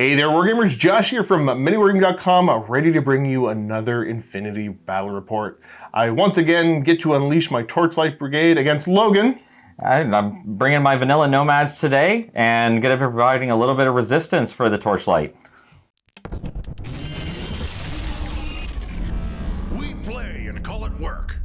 Hey there, Wargamers. Josh here from MiniWarGaming.com, ready to bring you another Infinity battle report. I once again get to unleash my Torchlight Brigade against Logan. I'm bringing my Vanilla Nomads today and going to be providing a little bit of resistance for the Torchlight. We play and call it work.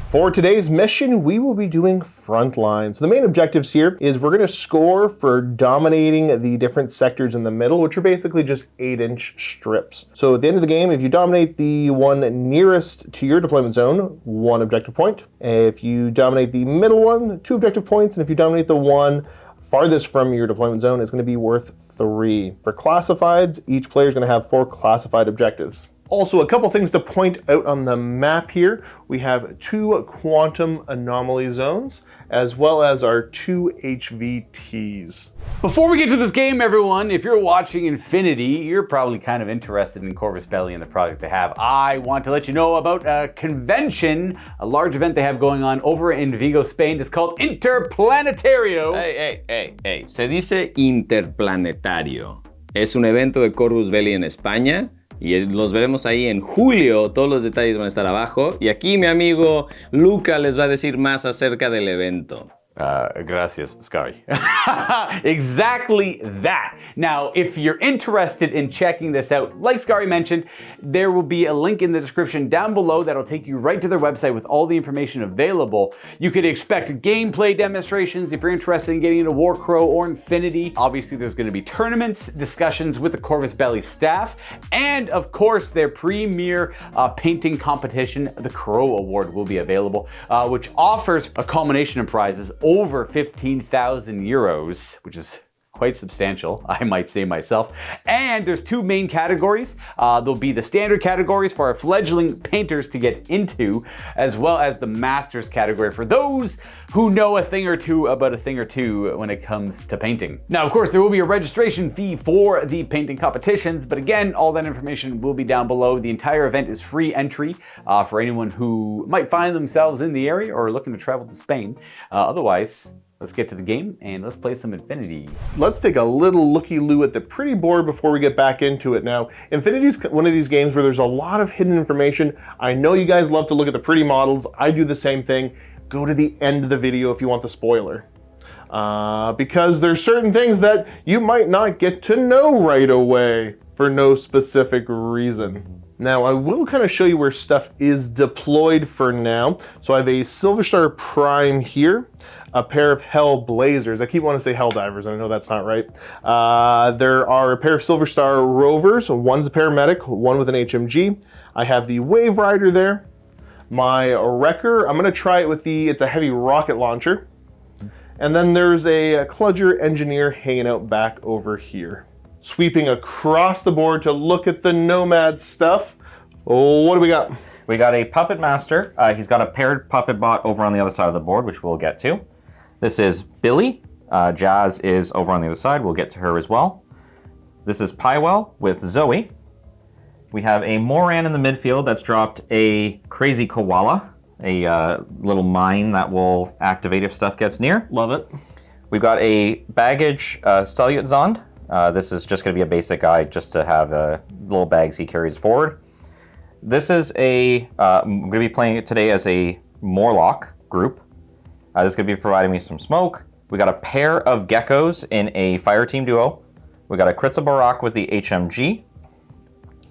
For today's mission, we will be doing frontline. So the main objectives here is we're going to score for dominating the different sectors in the middle, which are basically just 8-inch strips. So at the end of the game, if you dominate the one nearest to your deployment zone, 1 objective point. If you dominate the middle one, 2 objective points. And if you dominate the one farthest from your deployment zone, it's going to be worth 3. For classifieds, each player is going to have 4 classified objectives. Also, a couple things to point out on the map here. We have 2 quantum anomaly zones, as well as our 2 HVTs. Before we get to this game, everyone, if you're watching Infinity, you're probably kind of interested in Corvus Belli and the product they have. I want to let you know about a convention, a large event they have going on over in Vigo, Spain. It's called Interplanetario. Hey. Se dice Interplanetario. Es un evento de Corvus Belli en España. Y los veremos ahí en julio, todos los detalles van a estar abajo. Y aquí mi amigo Luca les va a decir más acerca del evento. Gracias, Scary. Exactly that. Now, if you're interested in checking this out, like Scary mentioned, there will be a link in the description down below that'll take you right to their website with all the information available. You could expect gameplay demonstrations if you're interested in getting into Warcrow or Infinity. Obviously, there's going to be tournaments, discussions with the Corvus Belli staff, and of course, their premier painting competition, the Crow Award, will be available, which offers a culmination of prizes over 15,000 euros, which is quite substantial, I might say myself. And there's 2 main categories. There'll be the standard categories for our fledgling painters to get into, as well as the masters category for those who know a thing or two about a thing or two when it comes to painting. Now, of course, there will be a registration fee for the painting competitions, but again, all that information will be down below. The entire event is free entry for anyone who might find themselves in the area or looking to travel to Spain. Otherwise, let's get to the game and let's play some Infinity. Let's take a little looky-loo at the pretty board before we get back into it. Now, Infinity's one of these games where there's a lot of hidden information. I know you guys love to look at the pretty models. I do the same thing. Go to the end of the video if you want the spoiler. Because there's certain things that you might not get to know right away for no specific reason. Now, I will kind of show you where stuff is deployed for now. So I have a Silver Star Prime here, a pair of Hell Blazers. I keep wanting to say Hell Divers, and I know that's not right. There are a pair of Silver Star Rovers. One's a paramedic, one with an HMG. I have the Wave Rider there. My Wrecker, I'm gonna try it with it's a heavy rocket launcher. And then there's a Kludger Engineer hanging out back over here. Sweeping across the board to look at the Nomad stuff. Oh, what do we got? We got a Puppet Master. He's got a paired Puppet Bot over on the other side of the board, which we'll get to. This is Billy. Jazz is over on the other side. We'll get to her as well. This is Pywell with Zoe. We have a Moran in the midfield that's dropped a Crazy Koala, a little mine that will activate if stuff gets near. Love it. We've got a Baggage Salyutzond. This is just going to be a basic guy just to have little bags he carries forward. This is I'm going to be playing it today as a Morlock group. This is going to be providing me some smoke. We got a pair of Geckos in a fire team duo. We got a Kritza Barak with the HMG.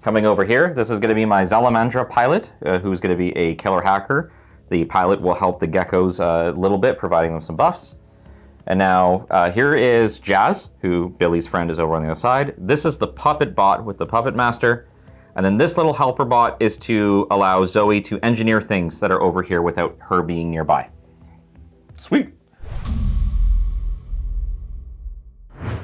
Coming over here, this is going to be my Zalamandra pilot, who's going to be a killer hacker. The pilot will help the Geckos a little bit, providing them some buffs. And now here is Jazz, who Billy's friend is over on the other side. This is the Puppet Bot with the Puppet Master. And then this little helper bot is to allow Zoe to engineer things that are over here without her being nearby. Sweet.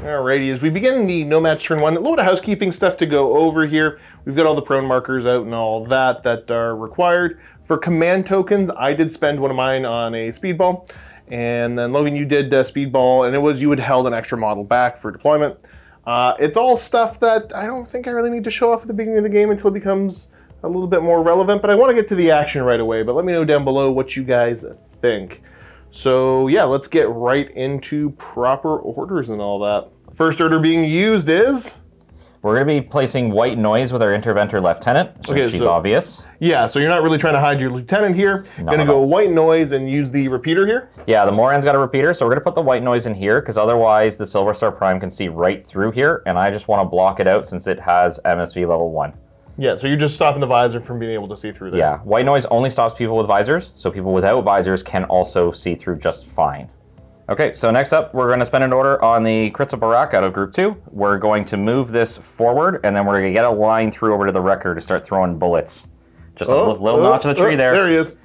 Alrighty, as we begin the Nomads turn 1, a little bit of housekeeping stuff to go over here. We've got all the prone markers out and all that are required. For command tokens, I did spend one of mine on a speedball. And then Logan, you did speedball, and you had held an extra model back for deployment. It's all stuff that I don't think I really need to show off at the beginning of the game until it becomes a little bit more relevant, but I want to get to the action right away. But let me know down below what you guys think. So yeah, let's get right into proper orders and all that. First order being used is... We're going to be placing white noise with our interventor lieutenant, since she's obvious. Yeah, so you're not really trying to hide your lieutenant here. You're going to go white noise and use the repeater here. Yeah, the Moran's got a repeater, so we're going to put the white noise in here, because otherwise the Silver Star Prime can see right through here, and I just want to block it out since it has MSV level 1. Yeah, so you're just stopping the visor from being able to see through there. Yeah, white noise only stops people with visors, so people without visors can also see through just fine. Okay, so next up, we're going to spend an order on the Kritza Barak out of Group 2. We're going to move this forward, and then we're going to get a line through over to the wrecker to start throwing bullets. Just a little notch of the tree there. There he is.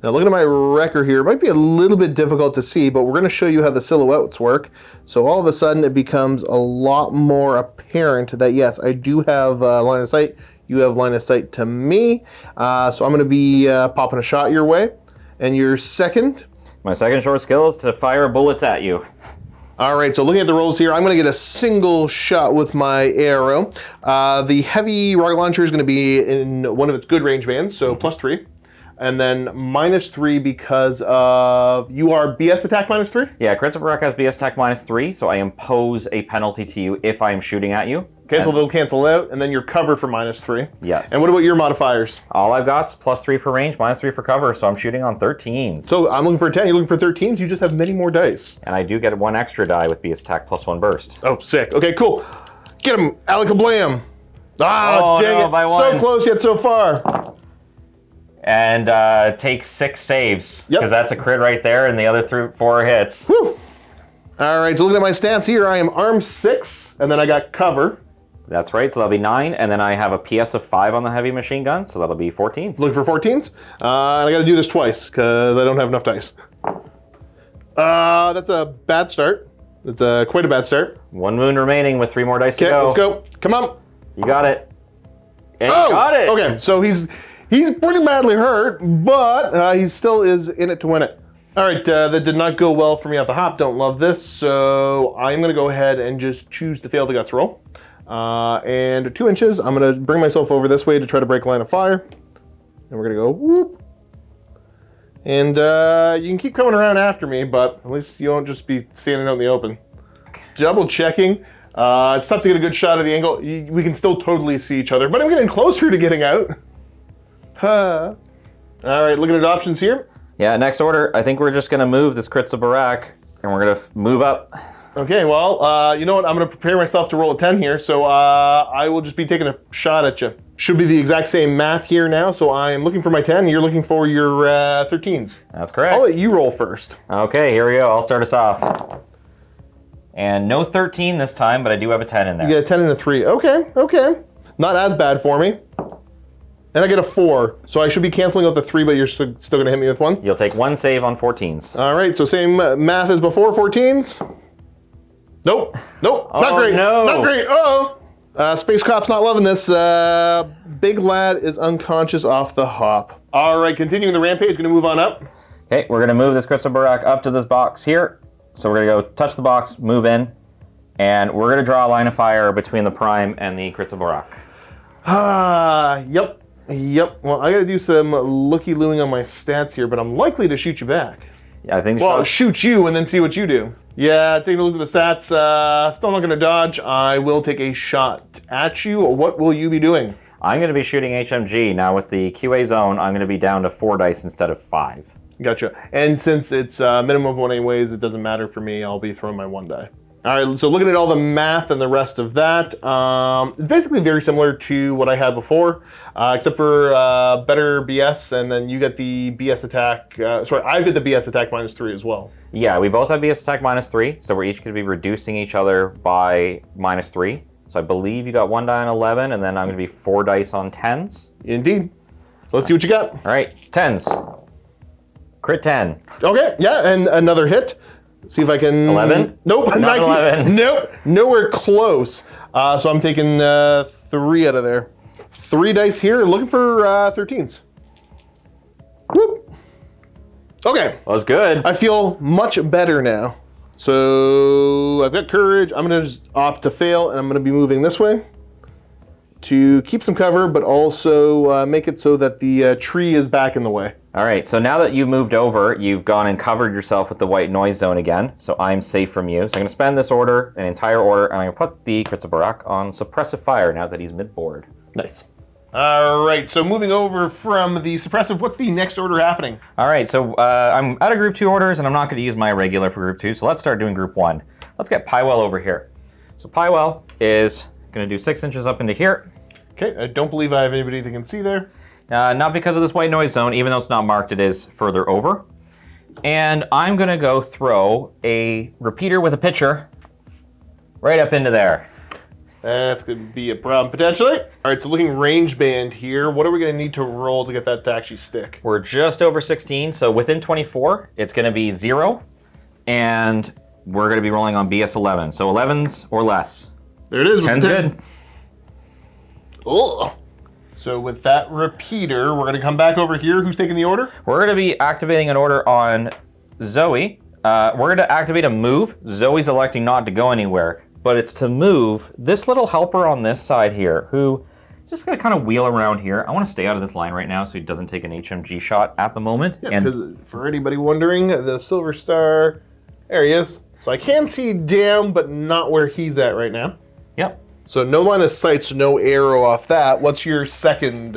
Now looking at my wrecker here, it might be a little bit difficult to see, but we're going to show you how the silhouettes work. So all of a sudden, it becomes a lot more apparent that, yes, I do have line of sight. You have line of sight to me. So I'm going to be popping a shot your way. And your second... My second short skill is to fire bullets at you. All right, so looking at the rolls here, I'm going to get a single shot with my arrow. The heavy rocket launcher is going to be in one of its good range bands, so +3. And then -3 because of... You are BS attack -3? Yeah, Kritza Barak has BS attack -3, so I impose a penalty to you if I am shooting at you. Okay, so they'll cancel out, and then you're cover for -3. Yes. And what about your modifiers? All I've got's +3 for range, -3 for cover, so I'm shooting on 13s. So I'm looking for a 10, you're looking for 13s, you just have many more dice. And I do get 1 extra die with BS attack +1 burst. Oh, sick. Okay, cool. Get him, alakablam. Ah, Oh, dang no, it. by So 1. close yet so far. And take 6 saves, Yep. because that's a crit right there, and the other 4 hits. Whew. All right, so looking at my stats here, I am arm 6, and then I got cover. That's right, so that'll be 9, and then I have a PS of 5 on the heavy machine gun, so that'll be 14s. Looking for 14s. And I got to do this twice because I don't have enough dice. That's a bad start. It's quite a bad start. 1 wound remaining with 3 more dice to Okay, go. let's go. Come on. You got it. And you got it. Okay, so he's pretty badly hurt, but he still is in it to win it. All right, that did not go well for me off the hop. Don't love this, so I'm going to go ahead and just choose to fail the guts roll. And 2 inches, I'm going to bring myself over this way to try to break line of fire. And we're going to go whoop. And you can keep coming around after me, but at least you won't just be standing out in the open. Double checking. It's tough to get a good shot of the angle. We can still totally see each other, but I'm getting closer to getting out. All right, looking at options here. Yeah, next order, I think we're just going to move this Kritza Barak, and we're going to move up. Okay, well, you know what? I'm going to prepare myself to roll a 10 here, so I will just be taking a shot at you. Should be the exact same math here now, so I am looking for my 10, and you're looking for your 13s. That's correct. I'll let you roll first. Okay, here we go. I'll start us off. And no 13 this time, but I do have a 10 in there. You get a 10 and a 3. Okay, okay. Not as bad for me. And I get a 4, so I should be canceling out the 3, but you're still going to hit me with 1? You'll take 1 save on 14s. All right, so same math as before, 14s. Nope, nope, not great, no. not great, Space Cop's not loving this. Big lad is unconscious off the hop. All right, continuing the rampage, gonna move on up. Okay, we're gonna move this Kritza Barak up to this box here. So we're gonna go touch the box, move in, and we're gonna draw a line of fire between the Prime and the Kritza Barak. Yep. Well, I gotta do some looky-looing on my stats here, but I'm likely to shoot you back. Yeah, I think Well, so. shoot you and then see what you do. Yeah, taking a look at the stats, still not gonna dodge. I will take a shot at you. What will you be doing? I'm gonna be shooting HMG. Now with the QA zone, I'm gonna be down to 4 dice instead of 5. Gotcha. And since it's minimum of 1 anyways, it doesn't matter for me. I'll be throwing my 1 die. All right, so looking at all the math and the rest of that, it's basically very similar to what I had before, except for better BS, and then you get the BS attack. I get the BS attack -3 as well. Yeah, we both have BS attack -3, so we're each gonna be reducing each other by -3. So I believe you got 1 die on 11, and then I'm gonna be 4 dice on 10s. Indeed. So let's see what you got. All right, 10s. Crit 10. Okay, yeah, and another hit. See if I can... 11? Nope, Not 19. 11. Nope, nowhere close. So I'm taking 3 out of there. 3 dice here, looking for 13s. Whoop. Okay. That was good. I feel much better now. So I've got courage. I'm gonna just opt to fail, and I'm gonna be moving this way to keep some cover, but also make it so that the tree is back in the way. All right, so now that you've moved over, you've gone and covered yourself with the white noise zone again, so I'm safe from you. So I'm going to spend this order, an entire order, and I'm going to put the Kritzabarak on suppressive fire now that he's mid-board. Nice. All right, so moving over from the suppressive, what's the next order happening? All right, so I'm out of group 2 orders, and I'm not going to use my regular for group 2, so let's start doing group 1. Let's get Pywell over here. So Pywell is going to do 6 inches up into here. Okay, I don't believe I have anybody that can see there. Not because of this white noise zone, even though it's not marked, it is further over. And I'm going to go throw a repeater with a pitcher right up into there. That's going to be a problem, potentially. All right, so looking range band here. What are we going to need to roll to get that to actually stick? We're just over 16, so within 24, it's going to be 0. And we're going to be rolling on BS 11. So 11s or less. There it is. 10's good. Oh. So with that repeater, we're going to come back over here. Who's taking the order? We're going to be activating an order on Zoe. We're going to activate a move. Zoe's electing not to go anywhere, but it's to move this little helper on this side here, who is just going to kind of wheel around here. I want to stay out of this line right now so he doesn't take an HMG shot at the moment. Yeah, because for anybody wondering, the Silver Star, there he is. So I can see down, but not where he's at right now. Yep. So no line of sight, so no arrow off that. What's your second?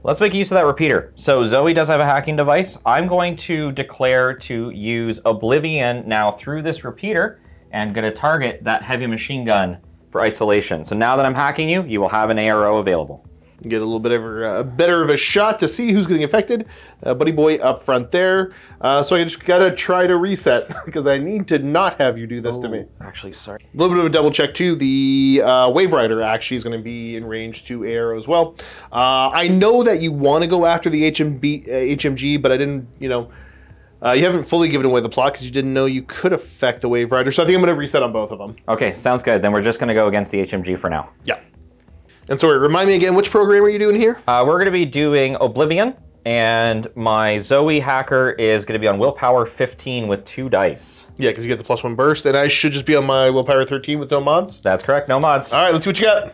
Let's make use of that repeater. So Zoe does have a hacking device. I'm going to declare to use Oblivion now through this repeater and going to target that heavy machine gun for isolation. So now that I'm hacking you, you will have an ARO available. Get a little bit of better of a shot to see who's getting affected. Buddy boy up front there. So I just gotta try to reset because I need to not have you do this to me. Actually, sorry. A little bit of a double check too. The Wave Rider actually is going to be in range to ARO as well. I know that you want to go after the HMG, but I didn't, you haven't fully given away the plot because you didn't know you could affect the Wave Rider. So I think I'm going to reset on both of them. Okay, sounds good. Then we're just going to go against the HMG for now. Yeah. And so remind me again, which program are you doing here? We're going to be doing Oblivion, and my Zoe hacker is going to be on Willpower 15 with 2 dice. Yeah, because you get the +1 burst, and I should just be on my Willpower 13 with no mods? That's correct, no mods. All right, let's see what you got.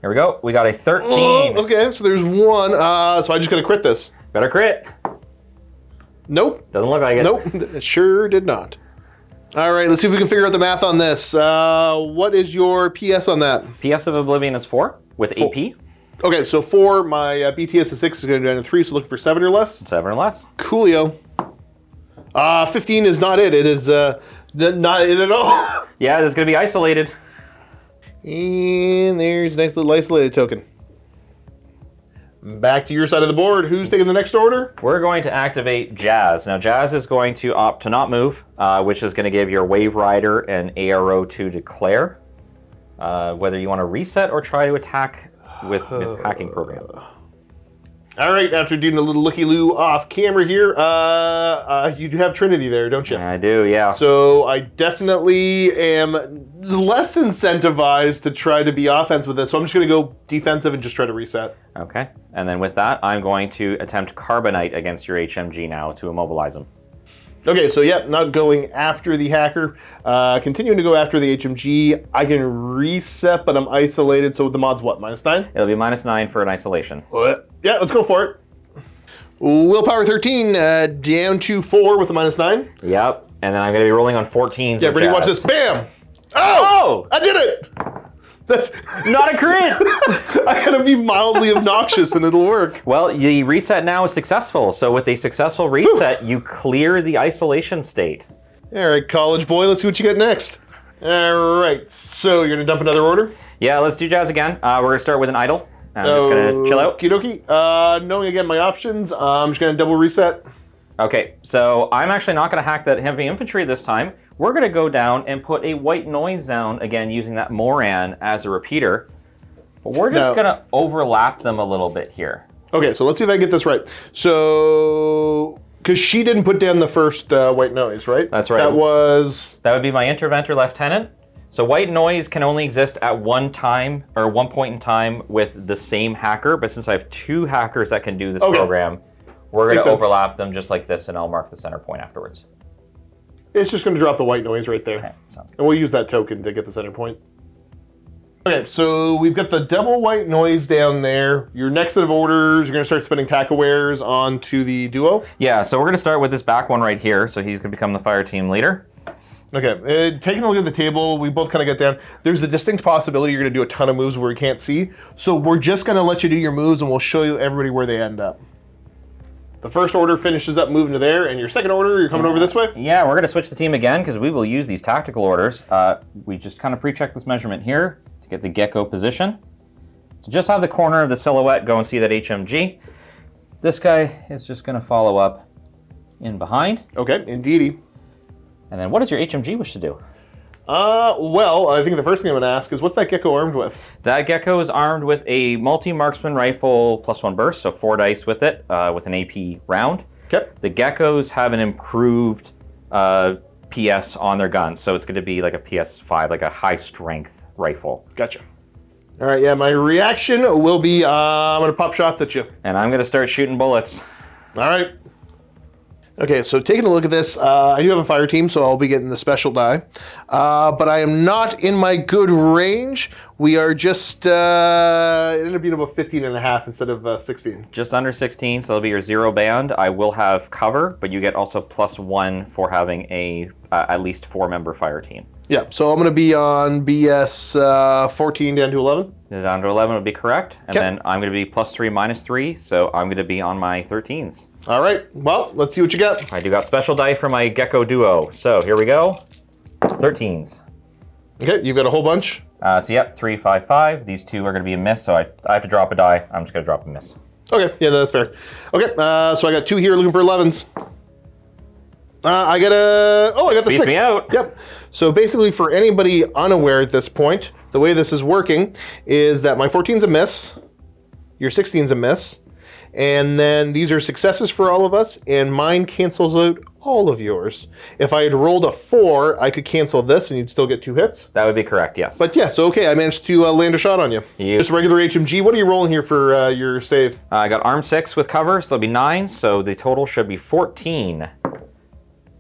Here we go. We got a 13. Oh, okay, so there's 1. So I just got to crit this. Better crit. Nope. Doesn't look like it. Nope, it sure did not. All right, let's see if we can figure out the math on this. What is your PS on that? PS of Oblivion is 4 with 4. AP. Okay, so 4, my BTS is 6 is going to go down to 3, so looking for 7 or less. 7 or less. Coolio. 15 is not it. It is not it at all. Yeah, it's going to be isolated. And there's a nice little isolated token. Back to your side of the board. Who's taking the next order? We're going to activate Jazz. Now, Jazz is going to opt to not move, which is going to give your Wave Rider an ARO to declare. Whether you want to reset or try to attack with hacking program. All right, after doing a little looky-loo off camera here, you do have Trinity there, don't you? I do, yeah. So I definitely am less incentivized to try to be offensive with this, so I'm just going to go defensive and just try to reset. Okay, and then with that, I'm going to attempt Carbonite against your HMG now to immobilize him. Okay, so yeah, not going after the hacker. Continuing to go after the HMG. I can reset, but I'm isolated, so the mod's what, -9? It'll be -9 for an isolation. What? Yeah, let's go for it. Willpower 13, down to 4 with a -9. Yep, and then I'm going to be rolling on 14s. Yeah, ready, watch this. Bam! Oh! I did it! That's not a crit! I gotta be mildly obnoxious and it'll work. Well, the reset now is successful, so with a successful reset, you clear the isolation state. All right, college boy, let's see what you got next. All right, so you're gonna dump another order? Yeah, let's do Jazz again. We're gonna start with an idle. I'm just gonna chill out. Okie dokie. Knowing again my options, I'm just gonna double reset. Okay, so I'm actually not gonna hack that heavy infantry this time. We're going to go down and put a white noise zone, again, using that Moran as a repeater. But we're just going to overlap them a little bit here. Okay, so let's see if I get this right. So, because she didn't put down the first white noise, right? That's right. That would be my Interventor Lieutenant. So white noise can only exist at one time, or one point in time with the same hacker. But since I have 2 hackers that can do this program, we're going to overlap them just like this, and I'll mark the center point afterwards. It's just going to drop the white noise right there. Okay, sounds good. And we'll use that token to get the center point. Okay, so we've got the double white noise down there. Your next set of orders, you're gonna start spending tack-awares onto the duo. Yeah, so we're gonna start with this back one right here. So he's gonna become the fire team leader. Okay, taking a look at the table, we both kind of get down. There's a distinct possibility you're gonna do a ton of moves where we can't see. So we're just gonna let you do your moves and we'll show you everybody where they end up. The first order finishes up moving to there, and your second order, you're coming over this way? Yeah, we're gonna switch the team again because we will use these tactical orders. We just kind of pre-check this measurement here to get the gecko position. To just have the corner of the silhouette go and see that HMG. This guy is just gonna follow up in behind. Okay, indeedy. And then what does your HMG wish to do? Well, I think the first thing I'm gonna ask is what's that gecko armed with? That gecko is armed with a multi-marksman rifle +1 burst, so 4 dice with it, with an AP round. Okay. The geckos have an improved PS on their guns, so it's gonna be like a PS5, like a high strength rifle. Gotcha. All right, yeah, my reaction will be, I'm gonna pop shots at you. And I'm gonna start shooting bullets. All right. Okay, so taking a look at this, I do have a fire team, so I'll be getting the special die. But I am not in my good range. We are just, it ended up being about 15 and a half instead of 16. Just under 16, so that'll be your 0 band. I will have cover, but you get also +1 for having a at least 4-member fire team. Yeah, so I'm gonna be on BS 14 down to 11. Down to 11 would be correct. And Okay. then I'm gonna be +3, -3, so I'm gonna be on my 13s. All right, well, let's see what you got. I do got special die for my gecko duo. So here we go. 13s. Okay, you've got a whole bunch. So yep, 3, 5, 5. These two are gonna be a miss, so I have to drop a die. I'm just gonna drop a miss. Okay, yeah, that's fair. Okay, so I got 2 here looking for 11s. I got the Beats 6. me out. Yep. So basically, for anybody unaware at this point, the way this is working is that my 14's a miss, your 16's a miss, and then these are successes for all of us, and mine cancels out all of yours. If I had rolled a 4, I could cancel this, and you'd still get 2 hits. That would be correct, yes. But yeah, so okay, I managed to land a shot on you. Just regular HMG. What are you rolling here for your save? I got arm 6 with cover, so that'll be 9, so the total should be 14.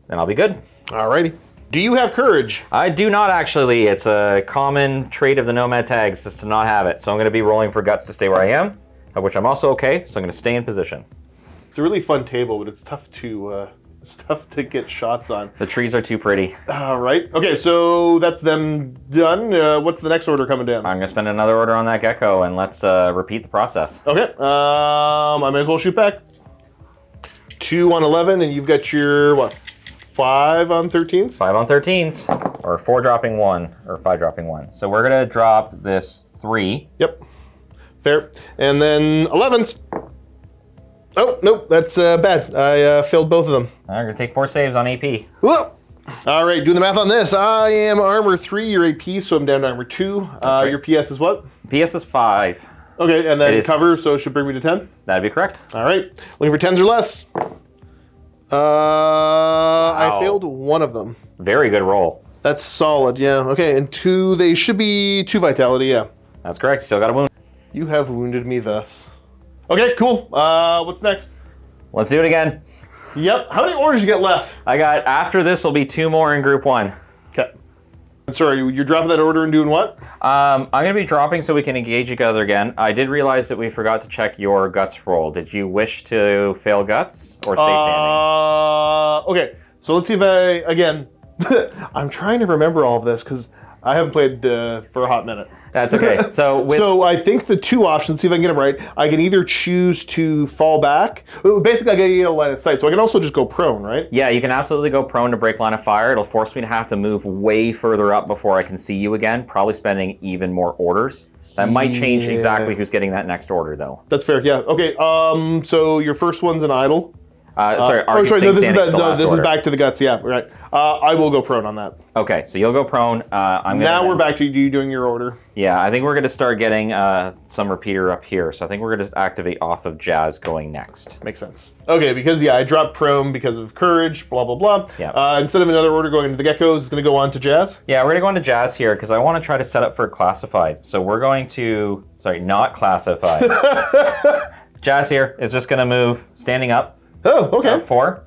Then I'll be good. Alrighty. Do you have courage? I do not actually. It's a common trait of the Nomad tags just to not have it. So I'm going to be rolling for guts to stay where I am, of which I'm also okay. So I'm going to stay in position. It's a really fun table, but it's tough to get shots on. The trees are too pretty. All right. Okay, so that's them done. What's the next order coming down? I'm going to spend another order on that gecko, and let's repeat the process. Okay. I may as well shoot back. 2 on 11, and you've got your, what, 5 on 13s? 5 on 13s, or 4 dropping 1, or 5 dropping 1. So we're going to drop this 3. Yep. Fair. And then 11s. Oh, nope, that's bad. I failed both of them. I'm going to take 4 saves on AP. Whoa. All right, doing the math on this. I am armor 3, your AP, so I'm down to armor 2. Okay. Your PS is what? PS is 5. Okay, and then It is- cover, so it should bring me to 10. That'd be correct. All right, looking for 10s or less. I failed one of them. Very good roll. That's solid, yeah. Okay, and 2, they should be 2 vitality, yeah. That's correct. Still got a wound. You have wounded me thus. Okay, cool. What's next? Let's do it again. Yep, how many orders you get left? I got, after this will be 2 more in group 1. Okay. Sorry, you're dropping that order and doing what? I'm going to be dropping so we can engage each other again. I did realize that we forgot to check your guts roll. Did you wish to fail guts or stay standing? Okay, so let's see if again, I'm trying to remember all of this because I haven't played for a hot minute. That's okay. So, So I think the 2 options, see if I can get them right, I can either choose to fall back. Basically, I get a line of sight, so I can also just go prone, right? yeah, you can absolutely go prone to break line of fire. It'll force me to have to move way further up before I can see you again, probably spending even more orders. That might change exactly who's getting that next order, though. That's fair, yeah. Okay, so your first one's an idle. Sorry, no, this is order? back to the guts, yeah, right. I will go prone on that. Okay, so you'll go prone. Now we're back to you doing your order. Yeah, I think we're going to start getting some repeater up here. So I think we're going to activate off of Jazz going next. Makes sense. Okay, because I dropped prone because of courage, blah, blah, blah. Yeah. Instead of another order going into the geckos, it's going to go on to Jazz. Yeah, we're going to go into Jazz here because I want to try to set up for classified. So we're going to, not classified. Jazz here is just going to move standing up. Oh, okay. Up 4.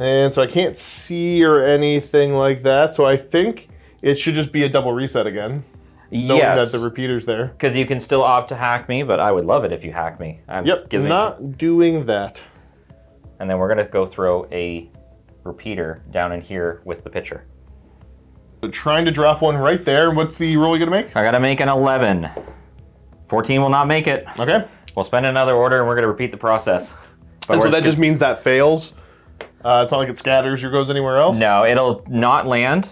And so I can't see or anything like that. So I think it should just be a double reset again. knowing Yes. that the repeater's there. Because you can still opt to hack me, but I would love it if you hack me. Yep, not doing that. And then we're gonna go throw a repeater down in here with the pitcher. So trying to drop one right there. What's the roll you gonna make? I gotta make an 11. 14 will not make it. Okay. We'll spend another order and we're gonna repeat the process. But And so that just means that fails. It's not like it scatters or goes anywhere else? No, it'll not land,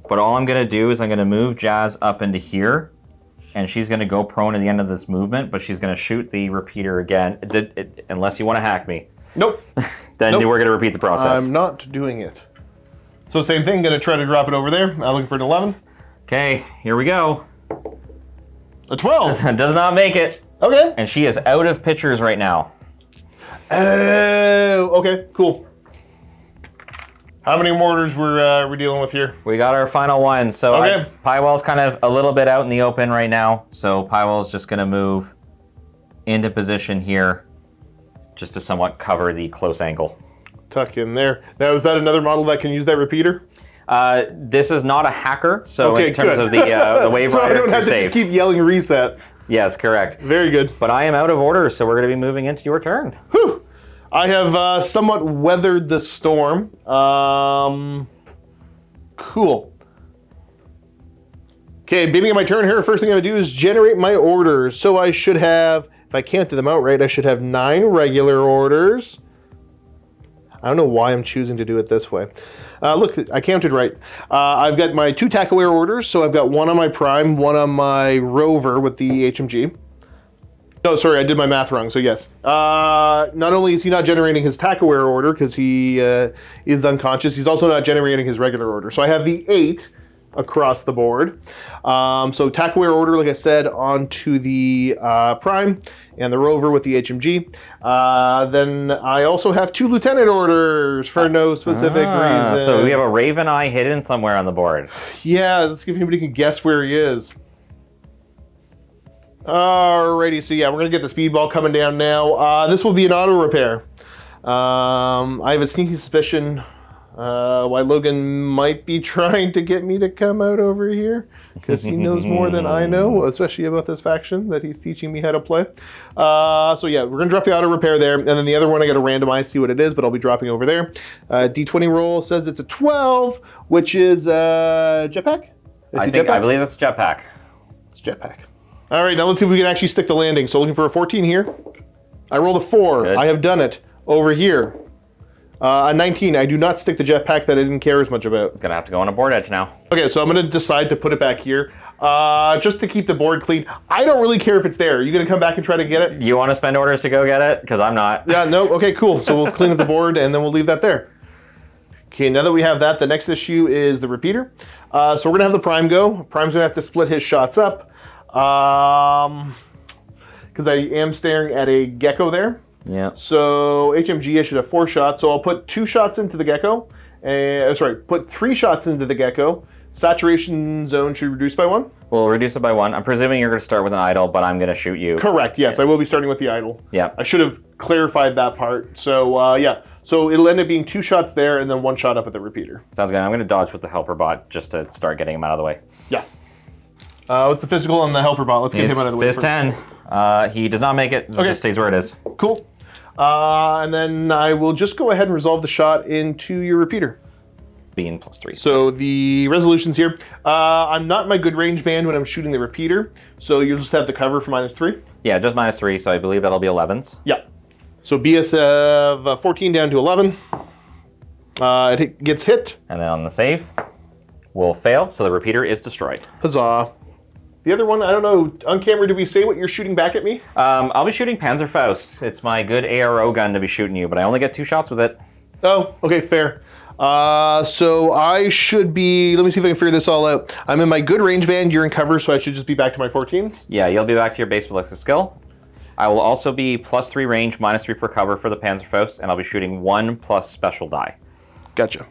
but all I'm gonna do is I'm gonna move Jazz up into here, and she's gonna go prone at the end of this movement, but she's gonna shoot the repeater again, unless you wanna hack me. Nope. Then Nope. we're gonna repeat the process. I'm not doing it. So same thing, gonna try to drop it over there. I'm looking for an 11. Okay, here we go. A 12. Does not make it. Okay. And she is out of pitchers right now. Oh, okay, cool. How many mortars we're dealing with here? We got our final one. So Okay. Pywell's kind of a little bit out in the open right now. So Pywell's just gonna move into position here just to somewhat cover the close angle. Tuck in there. Now, is that another model that can use that repeater? This is not a hacker, so Okay, in terms good. of the wave So I rider, don't you're have to safe. just keep yelling reset. Yes, correct. Very good. But I am out of order, so we're going to be moving into your turn. Whew. I have somewhat weathered the storm. Cool. Okay, beginning of my turn here, first thing I'm gonna do is generate my orders. So I should have, if I counted them out right, I should have 9 regular orders. I don't know why I'm choosing to do it this way. Look, I counted right. I've got my 2 TACAware orders, so I've got 1 on my Prime, 1 on my Rover with the HMG. No, sorry, I did my math wrong, so yes. Not only is he not generating his TACAware order because he is unconscious, he's also not generating his regular order. So I have the 8 across the board. So TACAware order, like I said, onto the Prime and the Rover with the HMG. Then I also have 2 Lieutenant orders for no specific reason. So we have a Raven Eye hidden somewhere on the board. Yeah, let's see if anybody can guess where he is. Alrighty, so yeah, we're gonna get the speedball coming down now. This will be an auto repair. I have a sneaky suspicion why Logan might be trying to get me to come out over here, because he knows more than I know, especially about this faction that he's teaching me how to play. So yeah, we're gonna drop the auto repair there, and then the other one I gotta randomize, see what it is, but I'll be dropping over there. D20 roll says it's a 12, which is jetpack? I believe it's jetpack. It's jetpack. All right, now let's see if we can actually stick the landing. So looking for a 14 here. I rolled a 4. Good. I have done it. Over here. A 19. I do not stick the jetpack that I didn't care as much about. Gonna have to go on a board edge now. Okay, so I'm going to decide to put it back here. Just to keep the board clean. I don't really care if it's there. Are you going to come back and try to get it? You want to spend orders to go get it? Because I'm not. Yeah, no? Okay, cool. So we'll clean up the board and then we'll leave that there. Okay, now that we have that, the next issue is the repeater. So we're going to have the Prime go. Prime's going to have to split his shots up. Because I am staring at a gecko there. Yeah. So HMG, I should have 4 shots. So I'll put 2 shots into the gecko. Put 3 shots into the gecko. Saturation zone should reduce by 1. We'll reduce it by 1. I'm presuming you're going to start with an idle, but I'm going to shoot you. Correct, yes. I will be starting with the idle. Yeah. I should have clarified that part. So yeah. So it'll end up being 2 shots there and then 1 shot up at the repeater. Sounds good. I'm going to dodge with the helper bot just to start getting him out of the way. Yeah. What's the physical on the helper bot? Let's get him out of the way. Fizz 10. He does not make it. Okay. Just stays where it is. Cool. And then I will just go ahead and resolve the shot into your repeater. Being +3. So the resolutions here. I'm not in my good range band when I'm shooting the repeater, so you'll just have the cover for -3. Yeah, just -3, so I believe that'll be 11s. Yeah. So BS of 14 down to 11. It gets hit. And then on the save, will fail, so the repeater is destroyed. Huzzah. The other one, I don't know, on camera, did we say what you're shooting back at me? I'll be shooting Panzerfaust. It's my good ARO gun to be shooting you, but I only get 2 shots with it. Oh, okay, fair. So I should be, let me see if I can figure this all out. I'm in my good range band, you're in cover, so I should just be back to my 14s? Yeah, you'll be back to your base ballistic skill. I will also be +3 range, -3 for cover for the Panzerfaust, and I'll be shooting 1 plus special die. Gotcha.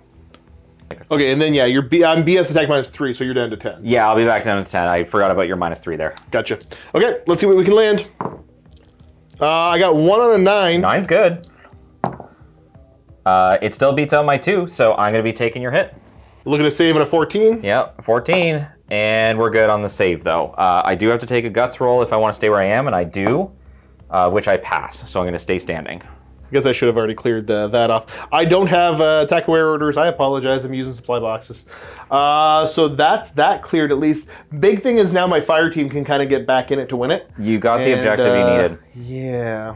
Okay, and then yeah, I'm BS attack -3, so you're down to 10. Yeah, I'll be back down to 10. I forgot about your -3 there. Gotcha. Okay, let's see what we can land. I got 1 on a 9. 9's good. It still beats out my 2, so I'm going to be taking your hit. Looking to save at a 14. Yep, 14. And we're good on the save, though. I do have to take a guts roll if I want to stay where I am, and I do, which I pass. So I'm going to stay standing. I guess I should have already cleared that off. I don't have attack aware orders. I apologize. I'm using supply boxes. So that's that cleared at least. Big thing is now my fire team can kind of get back in it to win it. You got the objective you needed. Yeah.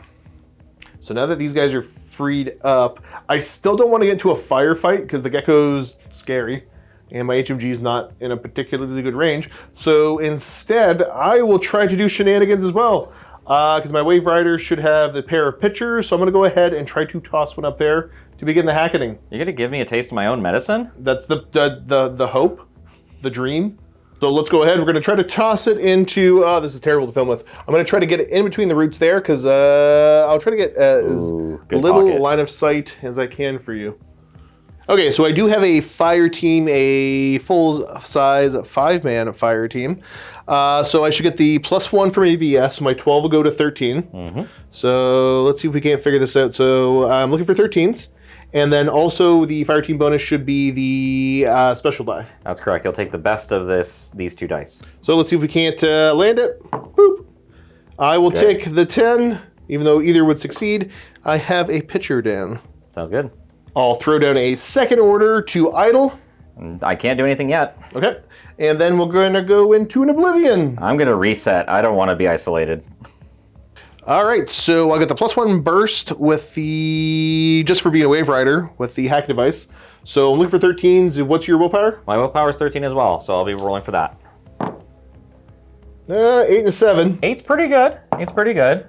So now that these guys are freed up, I still don't want to get into a firefight because the gecko's scary. And my HMG is not in a particularly good range. So instead, I will try to do shenanigans as well. Because my Wave Rider should have the pair of pitchers, so I'm going to go ahead and try to toss one up there to begin the hacketing. You're going to give me a taste of my own medicine? That's the hope, the dream. So let's go ahead. We're going to try to toss it into... Oh, this is terrible to film with. I'm going to try to get it in between the roots there, because I'll try to get as little pocket. line of sight as I can for you. Okay, so I do have a fire team, a full-size 5-man fire team. So I should get the +1 from ABS, so my 12 will go to 13. Mm-hmm. So let's see if we can't figure this out. So I'm looking for 13s. And then also the fire team bonus should be the special die. That's correct. You'll take the best of these 2 dice. So let's see if we can't land it. Boop. I will take the 10, even though either would succeed. I have a pitcher down. Sounds good. I'll throw down a second order to idle. I can't do anything yet. Okay. And then we're going to go into an oblivion. I'm going to reset. I don't want to be isolated. All right. So I got the +1 burst with the, just for being a Wave Rider, with the hack device. So I'm looking for 13s. What's your willpower? My willpower is 13 as well, so I'll be rolling for that. 8 and a 7. 8's pretty good. 8's pretty good.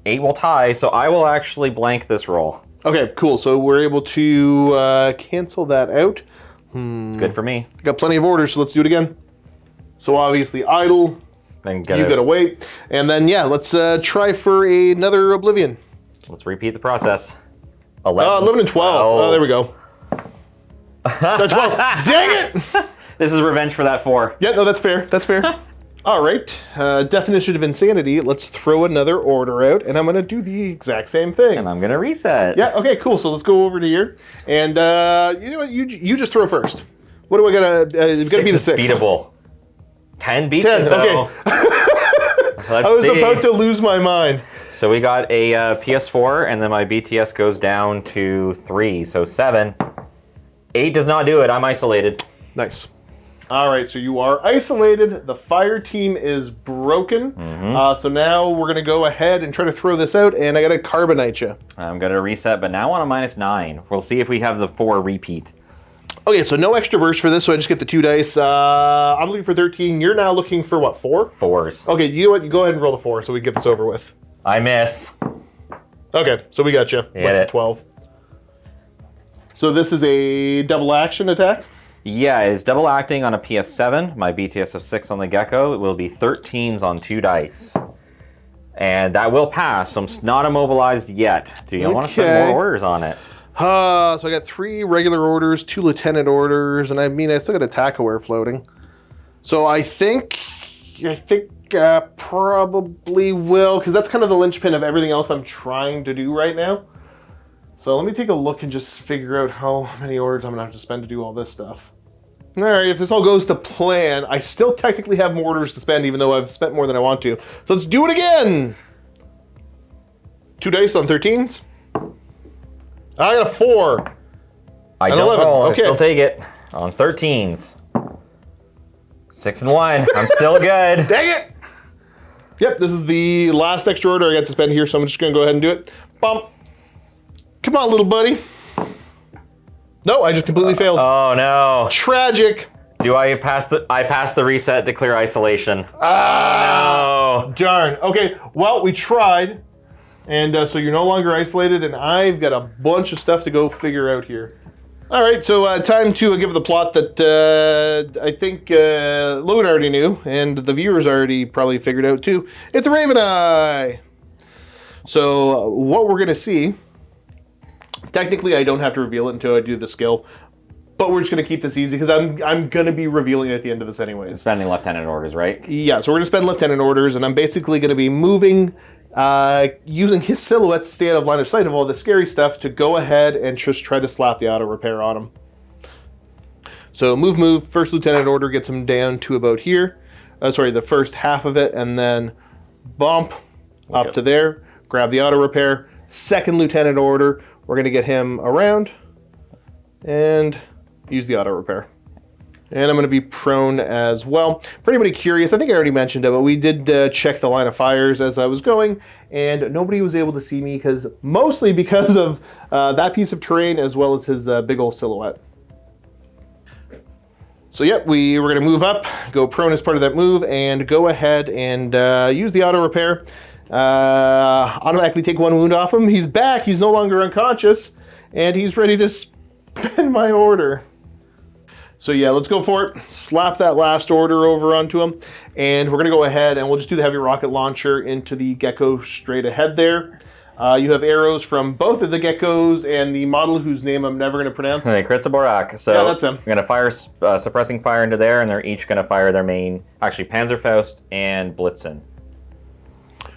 8 will tie, so I will actually blank this roll. Okay, cool. So we're able to cancel that out. It's good for me. Got plenty of orders, so let's do it again. So obviously idle. Then You gotta wait. And then, yeah, let's try for another oblivion. Let's repeat the process. 11, 11 and 12. Oh, there we go. That's 12. Dang it! This is revenge for that 4. Yeah, no, that's fair. That's fair. All right. Definition of insanity. Let's throw another order out, and I'm going to do the exact same thing. And I'm going to reset. Yeah, okay, cool. So let's go over to here. And you know what? You just throw first. What do I got to... it's going to be the 6. Beatable. 10 beats 10, it, though. okay. Let's I was see. about to lose my mind. So we got a PS4, and then my BTS goes down to 3, so 7. 8 does not do it. I'm isolated. Nice. All right, so you are isolated. The fire team is broken. Mm-hmm. So now we're going to go ahead and try to throw this out, and I got to carbonite you. I'm going to reset, but now on a -9. We'll see if we have the 4 repeat. Okay, so no extra burst for this, so I just get the 2 dice. I'm looking for 13. You're now looking for what, 4? 4s. Okay, you know what? You go ahead and roll the 4 so we can get this over with. I miss. Okay, so we got you. Hit What's it. 12? So this is a double action attack? Yeah, it's double acting on a PS7. My BTS of 6 on the Gecko. It will be 13s on 2 dice. And that will pass, so I'm not immobilized yet. Do you want to spend more orders on it? So I got 3 regular orders, 2 lieutenant orders, and I mean, I still got attack aware floating. So I think probably will, because that's kind of the linchpin of everything else I'm trying to do right now. So let me take a look and just figure out how many orders I'm going to have to spend to do all this stuff. All right, if this all goes to plan, I still technically have more orders to spend, even though I've spent more than I want to. So let's do it again! 2 dice on 13s. I got a 4. I An don't 11. roll. Okay. I still take it on 13s. 6 and 1. I'm still good. Dang it! Yep, this is the last extra order I got to spend here, so I'm just going to go ahead and do it. Bump. Come on, little buddy. No, I just completely failed. Oh no. Tragic. Do I pass the reset to clear isolation? Ah, No. darn. Okay, well, we tried. And so you're no longer isolated, and I've got a bunch of stuff to go figure out here. All right, so time to give the plot that I think Logan already knew, and the viewers already probably figured out too. It's a Raven Eye. So what we're gonna see, technically I don't have to reveal it until I do the skill, but we're just gonna keep this easy because I'm gonna be revealing it at the end of this anyways. Spending lieutenant orders, right? Yeah, so we're gonna spend lieutenant orders, and I'm basically gonna be moving, using his silhouette to stay out of line of sight of all the scary stuff to go ahead and just try to slap the auto repair on him. So move, first lieutenant order gets him down to about here. Sorry, the first half of it, and then bump up to there. Grab the auto repair. Second lieutenant order, we're going to get him around and use the auto repair. And I'm going to be prone as well. For anybody curious, I think I already mentioned it, but we did check the line of fires as I was going, and nobody was able to see me mostly because of that piece of terrain as well as his big old silhouette. So yep, we were going to move up, go prone as part of that move, and go ahead and use the auto repair. Automatically take 1 wound off him. He's back, he's no longer unconscious, and he's ready to spin my order. So yeah, let's go for it. Slap that last order over onto him, and we're gonna go ahead and we'll just do the heavy rocket launcher into the gecko straight ahead there. You have arrows from both of the geckos and the model whose name I'm never gonna pronounce. Hey, Kritzaborak. So yeah, that's him. I'm gonna fire suppressing fire into there, and they're each gonna fire their main, actually Panzerfaust and Blitzen.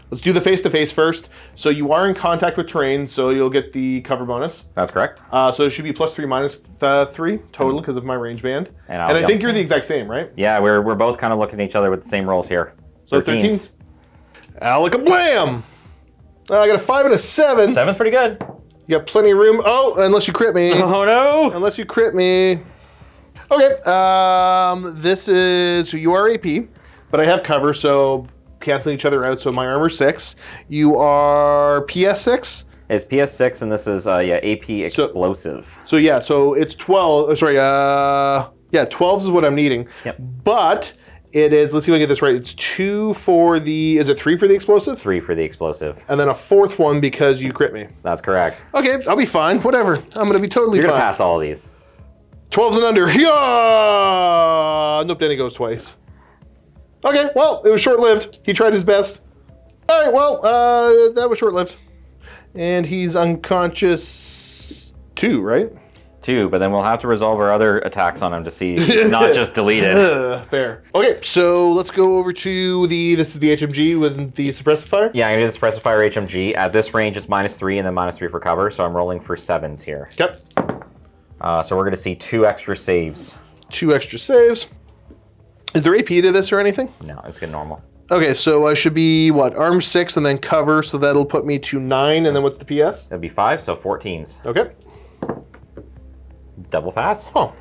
Let's do the face-to-face first. So you are in contact with terrain, so you'll get the cover bonus. That's correct. So it should be +3 -3 total because of my range band. And I think you're the exact same, right? Yeah, we're both kind of looking at each other with the same rolls here. So 13s. Alakablam! I got a 5 and a 7. 7's pretty good. You got plenty of room. Oh, unless you crit me. Oh no! Unless you crit me. Okay, this is, so you are AP, but I have cover, so canceling each other out, so my armor's 6. You are PS6? It's PS6, and this is, AP explosive. So yeah, so it's 12, sorry, yeah, 12s is what I'm needing. Yep. But it is, let's see if I get this right, it's 2 for the, is it 3 for the explosive? 3 for the explosive. And then a 4th one because you crit me. That's correct. Okay, I'll be fine, whatever. I'm gonna be totally You're fine. gonna pass all of these. 12s and under, yeah! Nope, then he goes twice. Okay, well, it was short-lived. He tried his best. All right, well, that was short-lived. And he's unconscious 2, right? 2, but then we'll have to resolve our other attacks on him to see he's not just deleted. Fair. Okay, so let's go over to this is the HMG with the suppressive fire? Yeah, I'm gonna do the suppressive fire HMG. At this range, it's -3 and then -3 for cover, so I'm rolling for 7s here. Yep. So we're gonna see 2 extra saves. 2 extra saves. Is there AP to this or anything? No, it's good normal. Okay, so I should be, what, arm 6 and then cover, so that'll put me to 9, and then what's the PS? That'd be 5, so 14s. Okay. Double pass. Oh.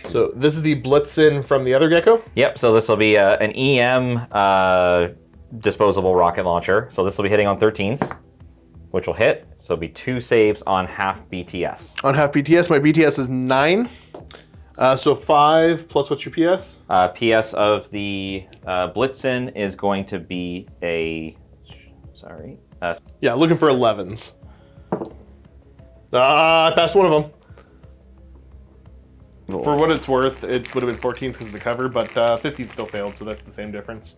So this is the Blitzen from the other gecko? Yep, so this will be an EM disposable rocket launcher. So this will be hitting on 13s, which will hit. So it'll be 2 saves on half BTS. On half BTS, my BTS is 9. So 5 plus what's your PS? PS of the Blitzen is going to be a, sorry. Yeah, looking for 11s. I passed one of them. For what it's worth, it would have been 14s because of the cover, but 15 still failed, so that's the same difference.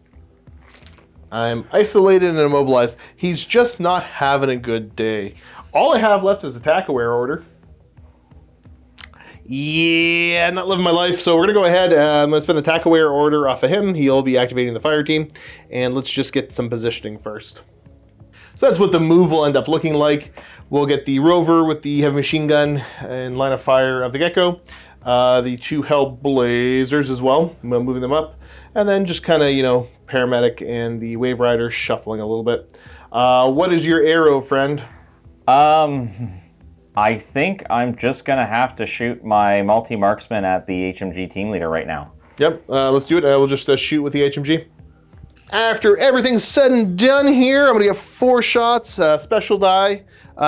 I'm isolated and immobilized. He's just not having a good day. All I have left is attack-aware order. Yeah, not living my life. So we're gonna go ahead. I'm gonna spend the attack-aware order off of him. He'll be activating the fire team, and let's just get some positioning first. So that's what the move will end up looking like. We'll get the rover with the heavy machine gun and line of fire of the gecko. The 2 Hellblazers as well. I'm moving them up, and then just kind of, you know, paramedic and the wave rider shuffling a little bit. What is your arrow, friend? I think I'm just gonna have to shoot my multi-marksman at the HMG team leader right now. Yep, let's do it. We'll just shoot with the HMG. After everything's said and done here, I'm gonna get 4 shots, special die.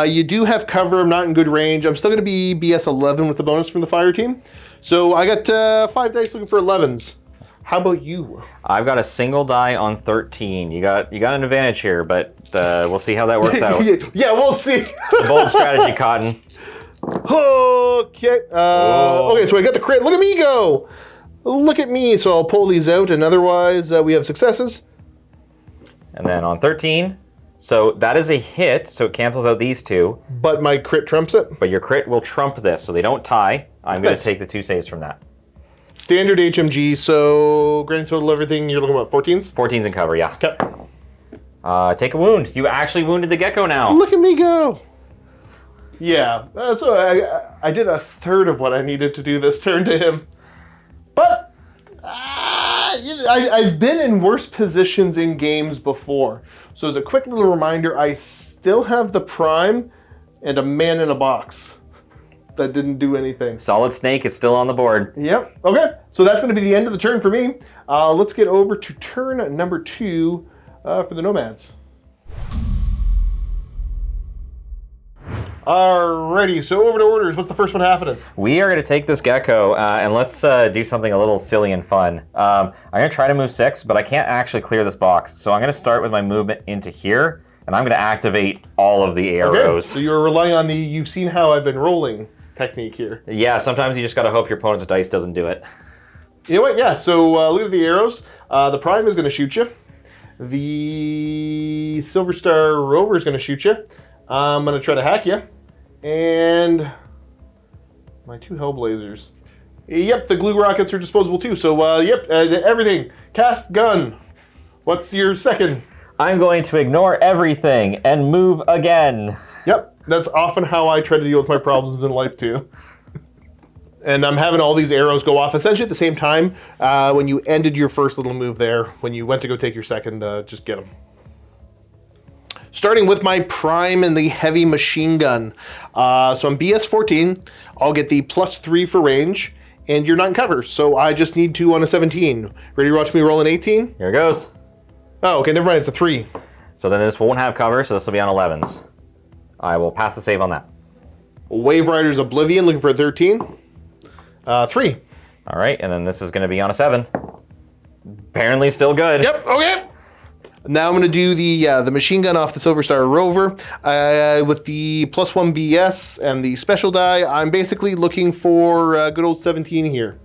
You do have cover, I'm not in good range. I'm still gonna be BS 11 with the bonus from the fire team. So I got 5 dice looking for 11s. How about you? I've got a single die on 13. You got an advantage here, but we'll see how that works out. Yeah, we'll see. Bold strategy, Cotton. Okay. Okay, so I got the crit. Look at me go. Look at me. So I'll pull these out, and otherwise we have successes. And then on 13, so that is a hit, so it cancels out these 2. But my crit trumps it. But your crit will trump this, so they don't tie. I'm going Nice. to take the 2 saves from that. Standard HMG, so grand total everything, you're looking at 14s? 14's in cover, yeah. Okay. Take a wound. You actually wounded the gecko now. Look at me go. Yeah, so I did a third of what I needed to do this turn to him. But I've been in worse positions in games before. So as a quick little reminder, I still have the Prime and a man in a box. That didn't do anything. Solid Snake is still on the board. Yep. Okay. So that's going to be the end of the turn for me. Let's get over to turn number 2 for the Nomads. Alrighty. So over to orders. What's the first one happening? We are going to take this gecko and let's do something a little silly and fun. I'm going to try to move 6, but I can't actually clear this box. So I'm going to start with my movement into here, and I'm going to activate all of the arrows. Okay. So you're relying on the "you've seen how I've been rolling" technique here. Yeah, sometimes you just gotta hope your opponent's dice doesn't do it. You know what? Yeah, so look at the arrows. The Prime is going to shoot you. The Silver Star Rover is going to shoot you. I'm going to try to hack you. And my 2 Hellblazers. Yep, the glue rockets are disposable too. So, everything. Cast gun. What's your second? I'm going to ignore everything and move again. Yep. That's often how I try to deal with my problems in life too. And I'm having all these arrows go off essentially at the same time. When you ended your first little move there, when you went to go take your second, just get them. Starting with my Prime and the heavy machine gun. So I'm BS 14. I'll get the +3 for range, and you're not in cover. So I just need 2 on a 17. Ready to watch me roll an 18? Here it goes. Oh, okay, never mind, it's a 3. So then this won't have cover, so this will be on 11s. I will pass the save on that. Wave Rider's Oblivion, looking for a 13. 3. All right, and then this is going to be on a 7. Apparently still good. Yep, okay. Now I'm going to do the machine gun off the Silver Star Rover. With the +1 BS and the special die, I'm basically looking for a good old 17 here.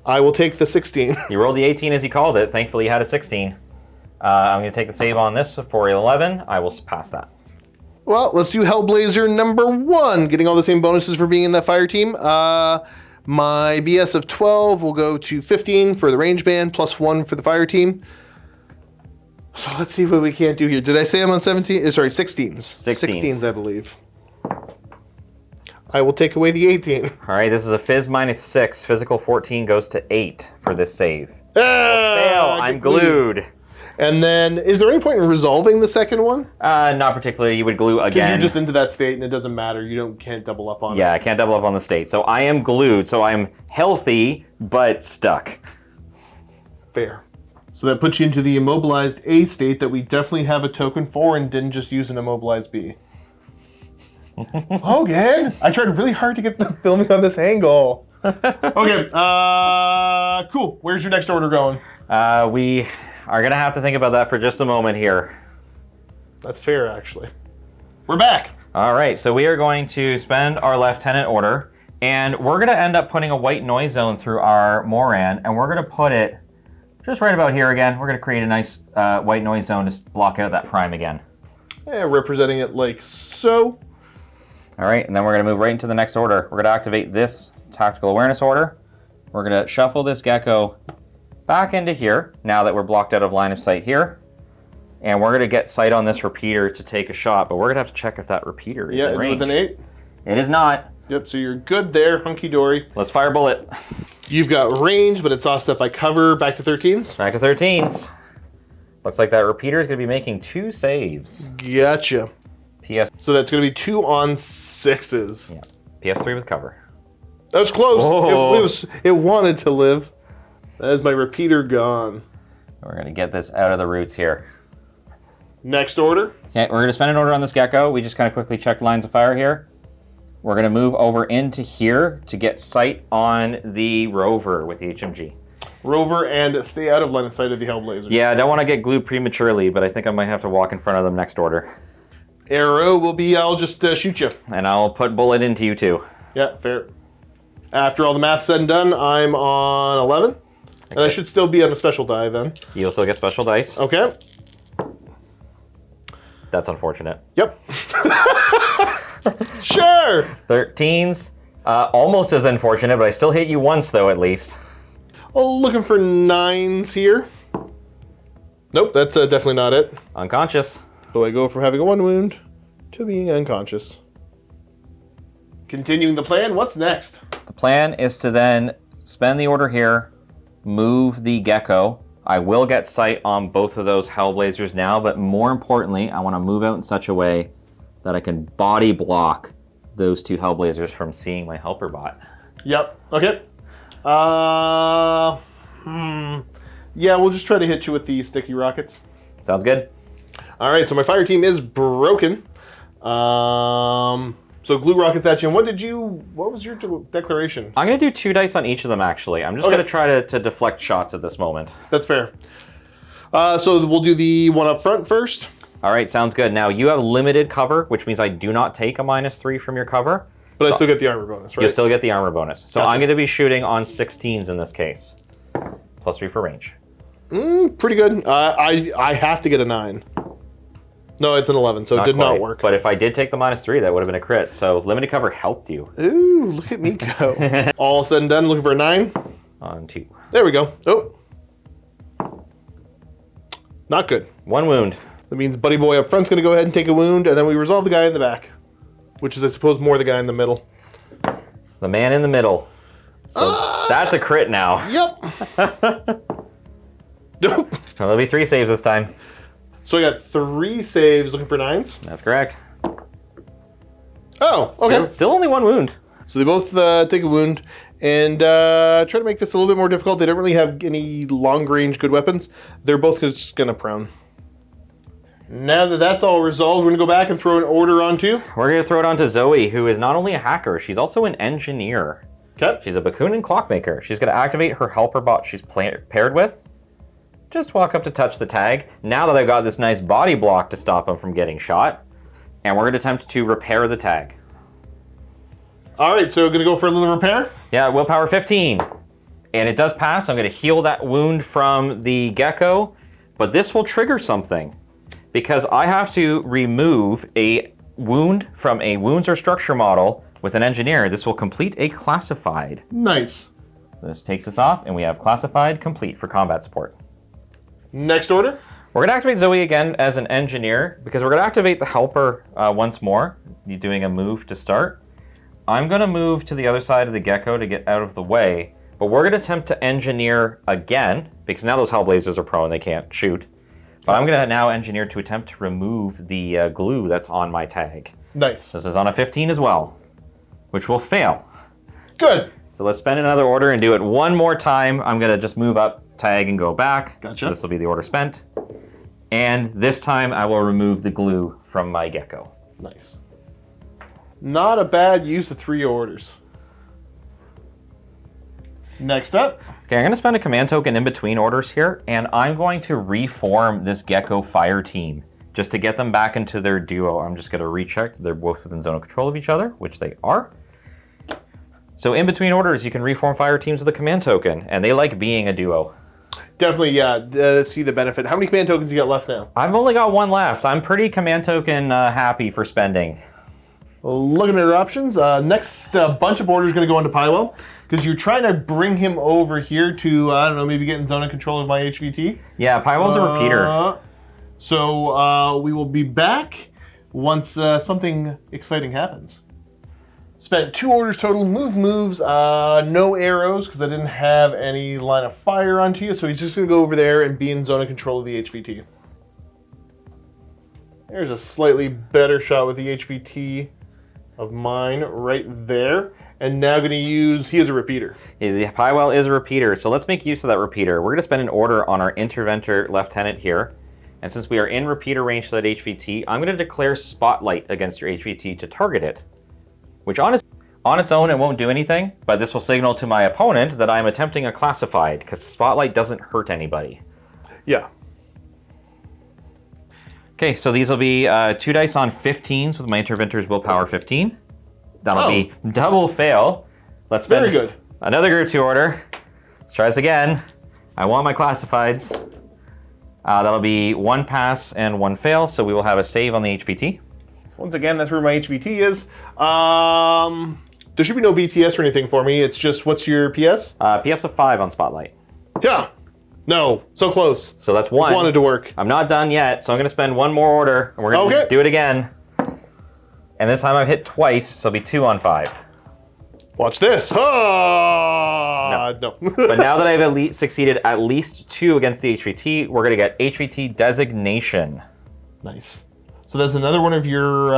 I will take the 16. You rolled the 18 as you called it. Thankfully you had a 16. I'm going to take the save on this for 11. I will pass that. Well, let's do Hellblazer number 1, getting all the same bonuses for being in that fire team. My BS of 12 will go to 15 for the range band, +1 for the fire team. So let's see what we can't do here. Did I say I'm on 17? Sorry, 16s. 16s, I believe. I will take away the 18. All right, this is a Phys -6. Physical 14 goes to 8 for this save. Fail, I'm glued. And then, is there any point in resolving the second one? Not particularly. You would glue Because again. you're just into that state and it doesn't matter. You can't double up on it. Yeah, I can't double up on the state. So I am glued. So I'm healthy, but stuck. Fair. So that puts you into the immobilized A state that we definitely have a token for and didn't just use an immobilized B. Logan! I tried really hard to get the filming on this angle. Okay, cool. Where's your next order going? We are going to have to think about that for just a moment here. That's fair, actually. We're back. All right, so we are going to spend our lieutenant order, and we're going to end up putting a white noise zone through our Moran, and we're going to put it just right about here again. We're going to create a nice white noise zone to block out that prime again. Yeah, representing it like so. All right, and then we're going to move right into the next order. We're going to activate this tactical awareness order. We're going to shuffle this gecko back into here, now that we're blocked out of line of sight here. And we're going to get sight on this repeater to take a shot, but we're going to have to check if that repeater is in range. Yeah, is it with an 8? It is not. Yep, so you're good there, hunky-dory. Let's fire bullet. You've got range, but it's offset by cover. Back to 13s? Back to 13s. Looks like that repeater is going to be making 2 saves. Gotcha. PS. So that's going to be 2 on 6s. Yeah. PS3 with cover. That was close. Oh. It wanted to live. That is my repeater gone. We're going to get this out of the roots here. Next order. Okay, we're going to spend an order on this gecko. We just kind of quickly checked lines of fire here. We're going to move over into here to get sight on the rover with the HMG. Rover and stay out of line of sight of the Hellblazer. Yeah, I don't want to get glued prematurely, but I think I might have to walk in front of them next order. Arrow will be, I'll just shoot you. And I'll put bullet into you too. Yeah, fair. After all the math said and done, I'm on 11. Okay. And I should still be on a special die then. You'll still get special dice. Okay. That's unfortunate. Yep. Sure. 13s. Almost as unfortunate, but I still hit you once though, at least. Oh, looking for 9s here. Nope, that's definitely not it. Unconscious. So I go from having a 1 wound to being unconscious. Continuing the plan, what's next? The plan is to then spend the order here, move the Gecko. I will get sight on both of those Hellblazers now, but more importantly, I want to move out in such a way that I can body block those 2 Hellblazers from seeing my helper bot. Yep. Okay. Yeah, we'll just try to hit you with the sticky rockets. Sounds good. All right, so my fire team is broken. So glue rockets at you. And what was your declaration? I'm going to do 2 dice on each of them, actually. I'm just going to try to deflect shots at this moment. That's fair. So we'll do the one up front first. All right, sounds good. Now, you have limited cover, which means I do not take a -3 from your cover. But I still get the armor bonus, right? You still get the armor bonus. So Gotcha. I'm going to be shooting on 16s in this case. +3 for range. Pretty good. I have to get a 9. No, it's an 11, so it did not work. But if I did take the -3, that would have been a crit. So limited cover helped you. Ooh, look at me go. All said and done, looking for a 9. On 2. There we go. Oh. Not good. 1 wound. That means Buddy Boy up front's going to go ahead and take a wound, and then we resolve the guy in the back. Which is, I suppose, more the guy in the middle. The man in the middle. So that's a crit now. Yep. Nope. So there'll be 3 saves this time. So I got 3 saves looking for 9s. That's correct. Oh, okay. Still only 1 wound. So they both take a wound and try to make this a little bit more difficult. They don't really have any long-range good weapons. They're both just going to prone. Now that that's all resolved, we're going to go back and throw an order onto. We're going to throw it onto Zoe, who is not only a hacker, she's also an engineer. Okay. She's a Bakunin clockmaker. She's going to activate her helper bot she's paired with. Just walk up to touch the tag. Now that I've got this nice body block to stop him from getting shot. And we're going to attempt to repair the tag. All right, so going to go for a little repair? Yeah, willpower 15. And it does pass. I'm going to heal that wound from the Gecko. But this will trigger something. Because I have to remove a wound from a wounds or structure model with an engineer. This will complete a classified. Nice. This takes us off, and we have classified complete for combat support. Next order? We're going to activate Zoe again as an engineer, because we're going to activate the helper once more. You're doing a move to start. I'm going to move to the other side of the Gecko to get out of the way, but we're going to attempt to engineer again, because now those Hellblazers are prone, they can't shoot. But I'm going to now engineer to attempt to remove the glue that's on my tag. Nice. This is on a 15 as well, which will fail. Good. So let's spend another order and do it one more time. I'm going to just move up, tag, and go back. Gotcha. So this will be the order spent. And this time I will remove the glue from my Gecko. Nice. Not a bad use of 3 orders. Next up. Okay, I'm going to spend a command token in between orders here, and I'm going to reform this Gecko fire team just to get them back into their duo. I'm just going to recheck that they're both within zone of control of each other, which they are. So in between orders, you can reform fire teams with a command token, and they like being a duo. Definitely, yeah, see the benefit. How many command tokens you got left now? I've only got 1 left. I'm pretty command token happy for spending. Looking at our options, next bunch of orders going to go into Pywell, because you're trying to bring him over here to, I don't know, maybe get in zone of control of my HVT. Yeah, Pywell's a repeater. So we will be back once something exciting happens. Spent 2 orders total, moves, no arrows, because I didn't have any line of fire onto you, so he's just going to go over there and be in zone of control of the HVT. There's a slightly better shot with the HVT of mine right there. And now going to use, he is a repeater. Yeah, the Pywell is a repeater, so let's make use of that repeater. We're going to spend an order on our Interventor Lieutenant here. And since we are in repeater range to that HVT, I'm going to declare Spotlight against your HVT to target it. Which on its own, it won't do anything, but this will signal to my opponent that I'm attempting a classified, because Spotlight doesn't hurt anybody. Yeah. Okay, so these will be 2 dice on 15s with my Interventor's Willpower 15. That'll be double fail. Let's spend Very good. Another group 2 order. Let's try this again. I want my classifieds. That'll be 1 pass and 1 fail, so we will have a save on the HVT. So once again, that's where my HVT is. There should be no BTS or anything for me. It's just, what's your PS? PS of 5 on Spotlight. Yeah. No, so close. So that's 1. Wanted to work. I'm not done yet, so I'm going to spend 1 more order, and we're going to do it again. And this time I've hit twice, so it'll be 2 on 5. Watch this. Ah, no. But now that I've succeeded at least 2 against the HVT, we're going to get HVT designation. Nice. So that's another one of your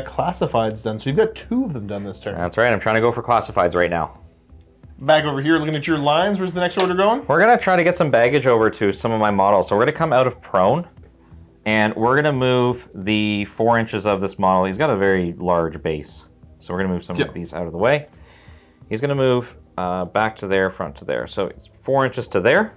classifieds done. So you've got 2 of them done this turn. That's right. I'm trying to go for classifieds right now. Back over here, looking at your lines. Where's the next order going? We're going to try to get some baggage over to some of my models. So we're going to come out of prone, and we're going to move the 4 inches of this model. He's got a very large base. So we're going to move some of these out of the way. He's going to move back to there, front to there. So it's 4 inches to there.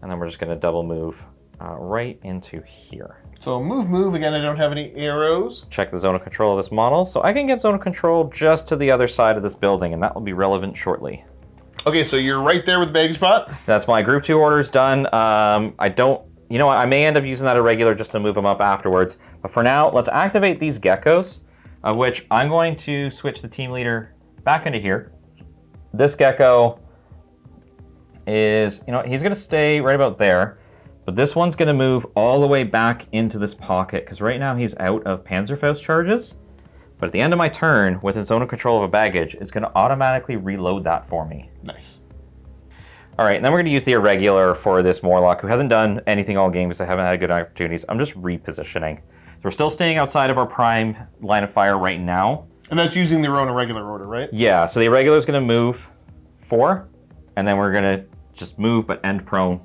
And then we're just going to double move right into here. So move. Again, I don't have any arrows. Check the zone of control of this model. So I can get zone of control just to the other side of this building, and that will be relevant shortly. Okay, so you're right there with the baggage spot? That's my group 2 orders done. I don't, you know what, I may end up using that irregular just to move them up afterwards. But for now, let's activate these geckos, of which I'm going to switch the team leader back into here. This gecko is, you know, he's going to stay right about there. But this one's going to move all the way back into this pocket, because right now he's out of Panzerfaust charges. But at the end of my turn, with its zone of control of a baggage, it's going to automatically reload that for me. Nice. All right, and then we're going to use the irregular for this Morlock, who hasn't done anything all game because I haven't had good opportunities. I'm just repositioning. So we're still staying outside of our prime line of fire right now. And that's using their own irregular order, right? Yeah, so the irregular is going to move 4, and then we're going to just move but end prone.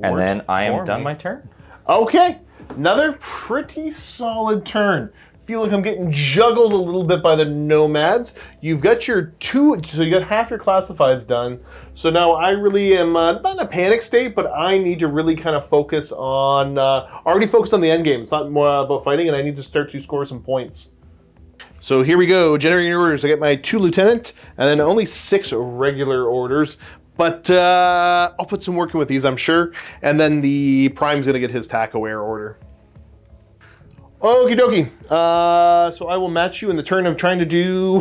And then I am done my turn. Okay, another pretty solid turn. Feel like I'm getting juggled a little bit by the Nomads. You've got your 2, so you got half your classifieds done. So now I really am not in a panic state, but I need to really kind of focus on, already focused on the end game. It's not more about fighting, and I need to start to score some points. So here we go, generating orders. I get my 2 lieutenant, and then only 6 regular orders. But I'll put some work in with these, I'm sure. And then the Prime's going to get his TAC aware order. Okie dokie. So I will match you in the turn of trying to do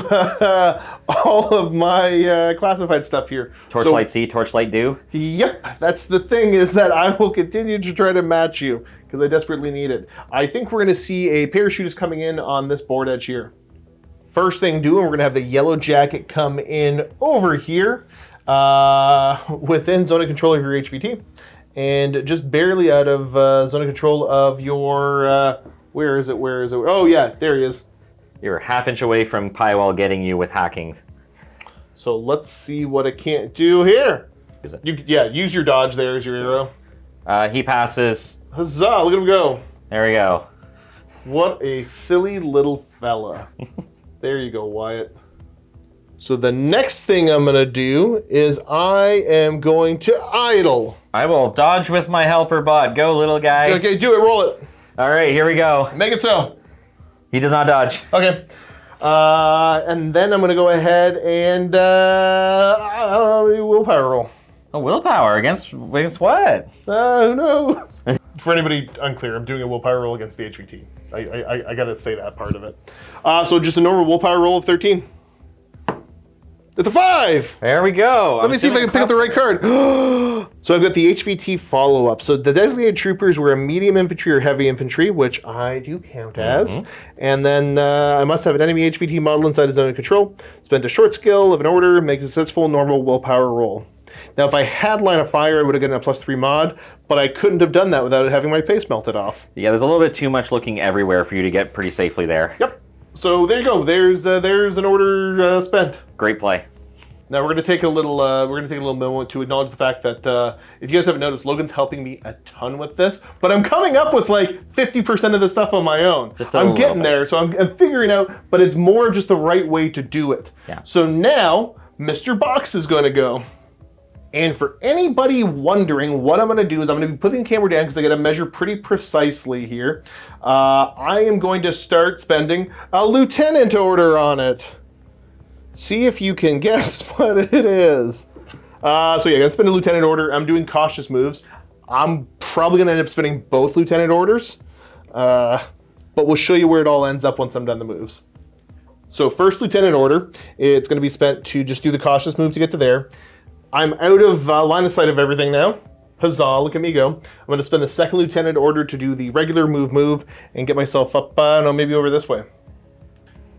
all of my classified stuff here. Torchlight C, Torchlight do? Yep, that's the thing, is that I will continue to try to match you, because I desperately need it. I think we're going to see a parachutist coming in on this board edge here. First thing doing, we're going to have the yellow jacket come in over here. Within zone of control of your HVT, and just barely out of zone of control of your, where is it? Oh yeah, there he is. You're half inch away from Pywall getting you with hacking. So let's see what it can't do here. Use your dodge there as your arrow. He passes. Huzzah, look at him go. There we go. What a silly little fella. There you go, Wyatt. So the next thing I'm going to do is I am going to idle. I will dodge with my helper bot. Go, little guy. Okay, do it. Roll it. All right, here we go. Make it so. He does not dodge. Okay. And then I'm going to go ahead and willpower roll. A willpower against what? Who knows? For anybody unclear, I'm doing a willpower roll against the HVT. I got to say that part of it. So just a normal willpower roll of 13. It's a 5! There we go. Let me see if I can pick up the right card. So I've got the HVT follow-up. So the designated troopers were a medium infantry or heavy infantry, which I do count as. And then I must have an enemy HVT model inside a zone of control. Spend a short skill of an order, make a successful normal willpower roll. Now if I had line of fire, I would have gotten a +3 mod, but I couldn't have done that without having my face melted off. Yeah, there's a little bit too much looking everywhere for you to get pretty safely there. Yep. So there you go. There's an order spent. Great play. Now we're going to take a little moment to acknowledge the fact that if you guys haven't noticed, Logan's helping me a ton with this, but I'm coming up with like 50% of the stuff on my own. I'm getting there, so I'm figuring out, but it's more just the right way to do it. Yeah. So now Mr. Box is going to go. And for anybody wondering, what I'm going to do is I'm going to be putting the camera down because I got to measure pretty precisely here. I am going to start spending a lieutenant order on it. See if you can guess what it is. So yeah, I'm gonna spend a lieutenant order. I'm doing cautious moves. I'm probably gonna end up spending both lieutenant orders, but we'll show you where it all ends up once I'm done the moves. So first lieutenant order, it's gonna be spent to just do the cautious move to get to there. I'm out of line of sight of everything now. Huzzah, look at me go. I'm going to spend the second lieutenant order to do the regular move and get myself up, no, maybe over this way.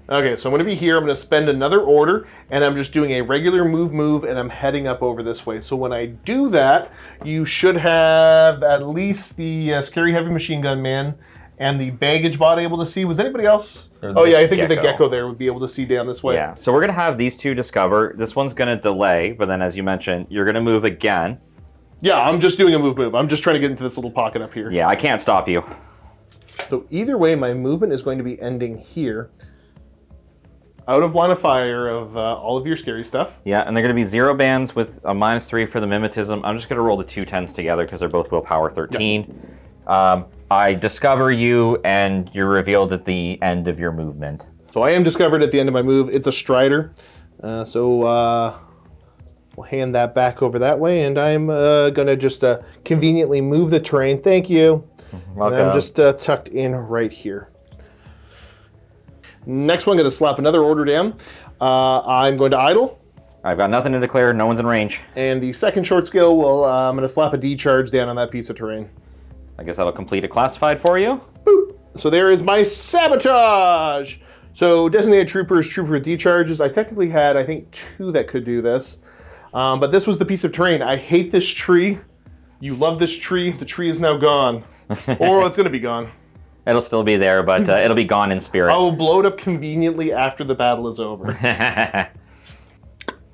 Okay, so I'm going to be here. I'm going to spend another order, and I'm just doing a regular move, and I'm heading up over this way. So when I do that, you should have at least the scary heavy machine gun man and the baggage bot able to see. Was anybody else? Oh yeah, I think the gecko there would be able to see down this way. Yeah, so we're going to have these two discover. This one's going to delay, but then as you mentioned, you're going to move again. Yeah, I'm just doing a move. I'm just trying to get into this little pocket up here. Yeah, I can't stop you. So either way, my movement is going to be ending here. Out of line of fire of all of your scary stuff. Yeah, and they're going to be 0 bands with a -3 for the mimetism. I'm just going to roll the 2 10s together because they're both willpower 13. Yeah. I discover you, and you're revealed at the end of your movement. So I am discovered at the end of my move. It's a Strider. We'll hand that back over that way, and I'm going to just conveniently move the terrain. Thank you. Welcome. And I'm just tucked in right here. Next one, I'm going to slap another order down. I'm going to idle. I've got nothing to declare. No one's in range. And the second short skill, I'm going to slap a D-charge down on that piece of terrain. I guess that'll complete a classified for you. Boop. So there is my sabotage. So designated troopers, trooper with D-charges. I technically had, I think, 2 that could do this. But this was the piece of terrain. I hate this tree. You love this tree. The tree is now gone. Or it's going to be gone. It'll still be there, but it'll be gone in spirit. I will blow it up conveniently after the battle is over.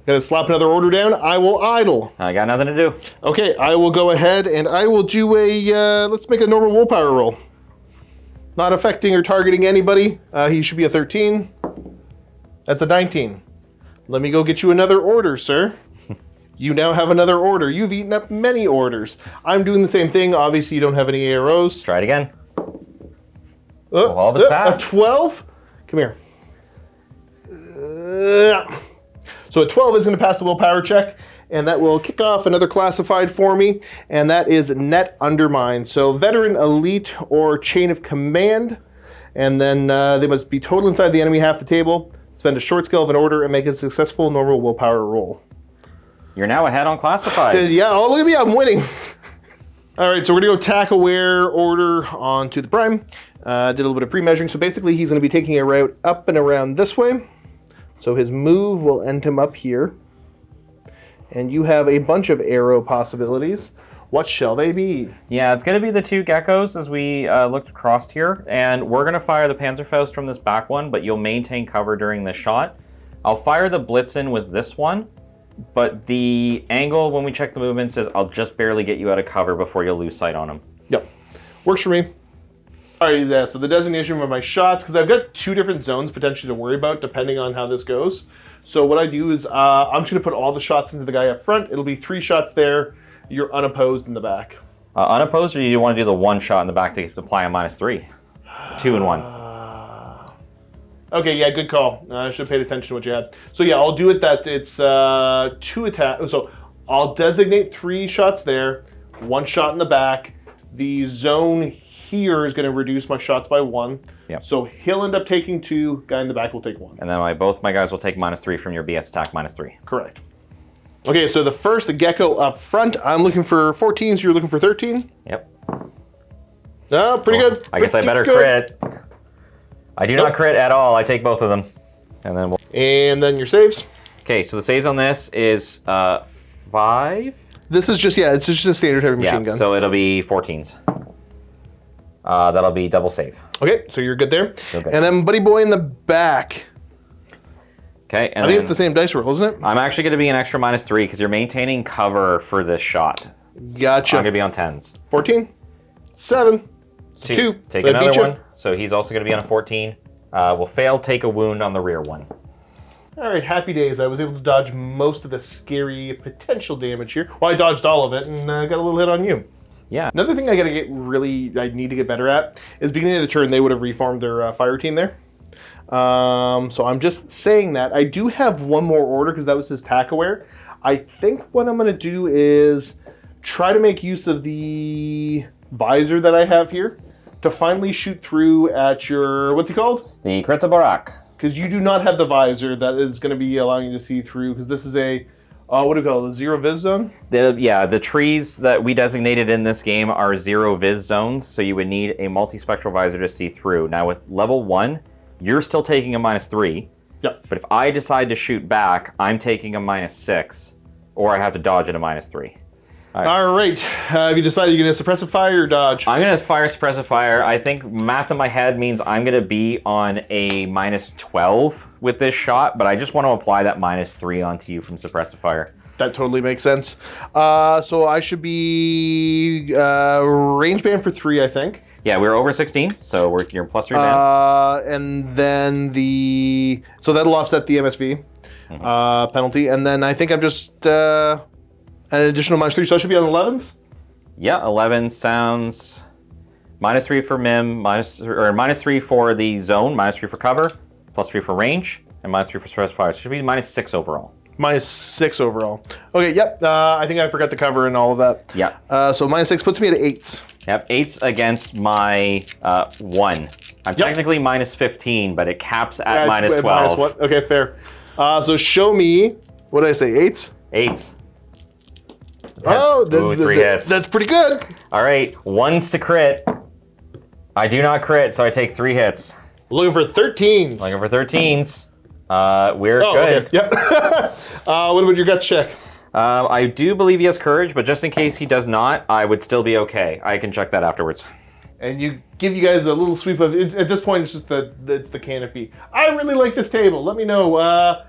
Gonna slap another order down. I will idle. I got nothing to do. Okay, I will go ahead and I will do a, let's make a normal willpower roll. Not affecting or targeting anybody. He should be a 13. That's a 19. Let me go get you another order, sir. You now have another order. You've eaten up many orders. I'm doing the same thing. Obviously, you don't have any arrows. Try it again. 12 is passed. A 12? Come here. So a 12 is going to pass the willpower check, and that will kick off another classified for me, and that is net undermine. So veteran, elite, or chain of command, and then they must be total inside the enemy half the table, spend a short skill of an order, and make a successful normal willpower roll. You're now ahead on classifieds. Yeah, oh, look at me, I'm winning. All right, so we're going to go tack aware order onto the prime. Did a little bit of pre-measuring. So basically, he's going to be taking a route up and around this way. So his move will end him up here. And you have a bunch of arrow possibilities. What shall they be? Yeah, it's going to be the 2 geckos as we looked across here. And we're going to fire the Panzerfaust from this back one, but you'll maintain cover during this shot. I'll fire the Blitzen with this one. But the angle, when we check the movement, says I'll just barely get you out of cover before you'll lose sight on him. Yep. Works for me. All right, yeah, so the designation of my shots, because I've got 2 different zones potentially to worry about depending on how this goes. So what I do is I'm just going to put all the shots into the guy up front. It'll be 3 shots there. You're unopposed in the back. Unopposed, or do you want to do the 1 shot in the back to apply a -3? 2 and 1. Okay, yeah, good call. I should have paid attention to what you had. So yeah, I'll do it that it's 2 attacks. So I'll designate 3 shots there, 1 shot in the back. The zone here is going to reduce my shots by 1. Yep. So he'll end up taking 2. Guy in the back will take 1. And then both my guys will take -3 from your BS attack, -3. Correct. Okay, so the gecko up front, I'm looking for 14, so you're looking for 13? Yep. Oh, pretty good. I guess I better crit. I do not crit at all. I take both of them. And then your saves. Okay, so the saves on this is 5. This is just, yeah, it's just a standard heavy machine gun. So it'll be 14s. That'll be double save. Okay, so you're good there. Okay. And then buddy boy in the back. Okay, and I think it's the same dice roll, isn't it? I'm actually going to be an extra -3 because you're maintaining cover for this shot. Gotcha. I'm going to be on 10s. 14, 7, 2. Take another one. So he's also going to be on a 14. Will fail, take a wound on the rear one. All right, happy days. I was able to dodge most of the scary potential damage here. Well, I dodged all of it and got a little hit on you. Yeah. Another thing I need to get better at is beginning of the turn, they would have reformed their fire team there. So I'm just saying that. I do have one more order because that was his tack aware. I think what I'm going to do is try to make use of the visor that I have here to finally shoot through at your, what's he called? The Kritza Barak. Because you do not have the visor that is going to be allowing you to see through, because this is a What do we call it? The zero viz zone? The trees that we designated in this game are zero viz zones, so you would need a multispectral visor to see through. Now with level 1, you're still taking a -3. Yep. But if I decide to shoot back, I'm taking a -6, or I have to dodge at a -3. All right. Have you decided you're going to suppress a fire or dodge? I'm going to fire suppressive fire. I think math in my head means I'm going to be on a -12 with this shot, but I just want to apply that -3 onto you from suppressive fire. That totally makes sense. So I should be range band for 3, I think. Yeah, we're over 16, so you're +3 band. And then so that'll offset the MSV penalty. And then I think I'm just an additional -3, so I should be on 11s? Yeah, 11 sounds -3 for MIM, -3 for the zone, -3 for cover, +3 for range, and -3 for suppressive fire. So it should be -6 overall. -6 overall. Okay, yep. I think I forgot the cover and all of that. Yeah. So -6 puts me at 8s. Yep, 8's against my 1. I'm technically -15, but it caps at -12. Okay, fair. So show me, what did I say, 8s? 8's. Ooh, 3 hits. That's pretty good. All right, 1's to crit. I do not crit, so I take 3 hits. Looking for 13s. Looking for 13s. We're good. Okay. Yep. What about your gut check? I do believe he has courage, but just in case he does not, I would still be okay. I can check that afterwards. And you give you guys a little sweep of, at this point, it's just it's the canopy. I really like this table. Let me know,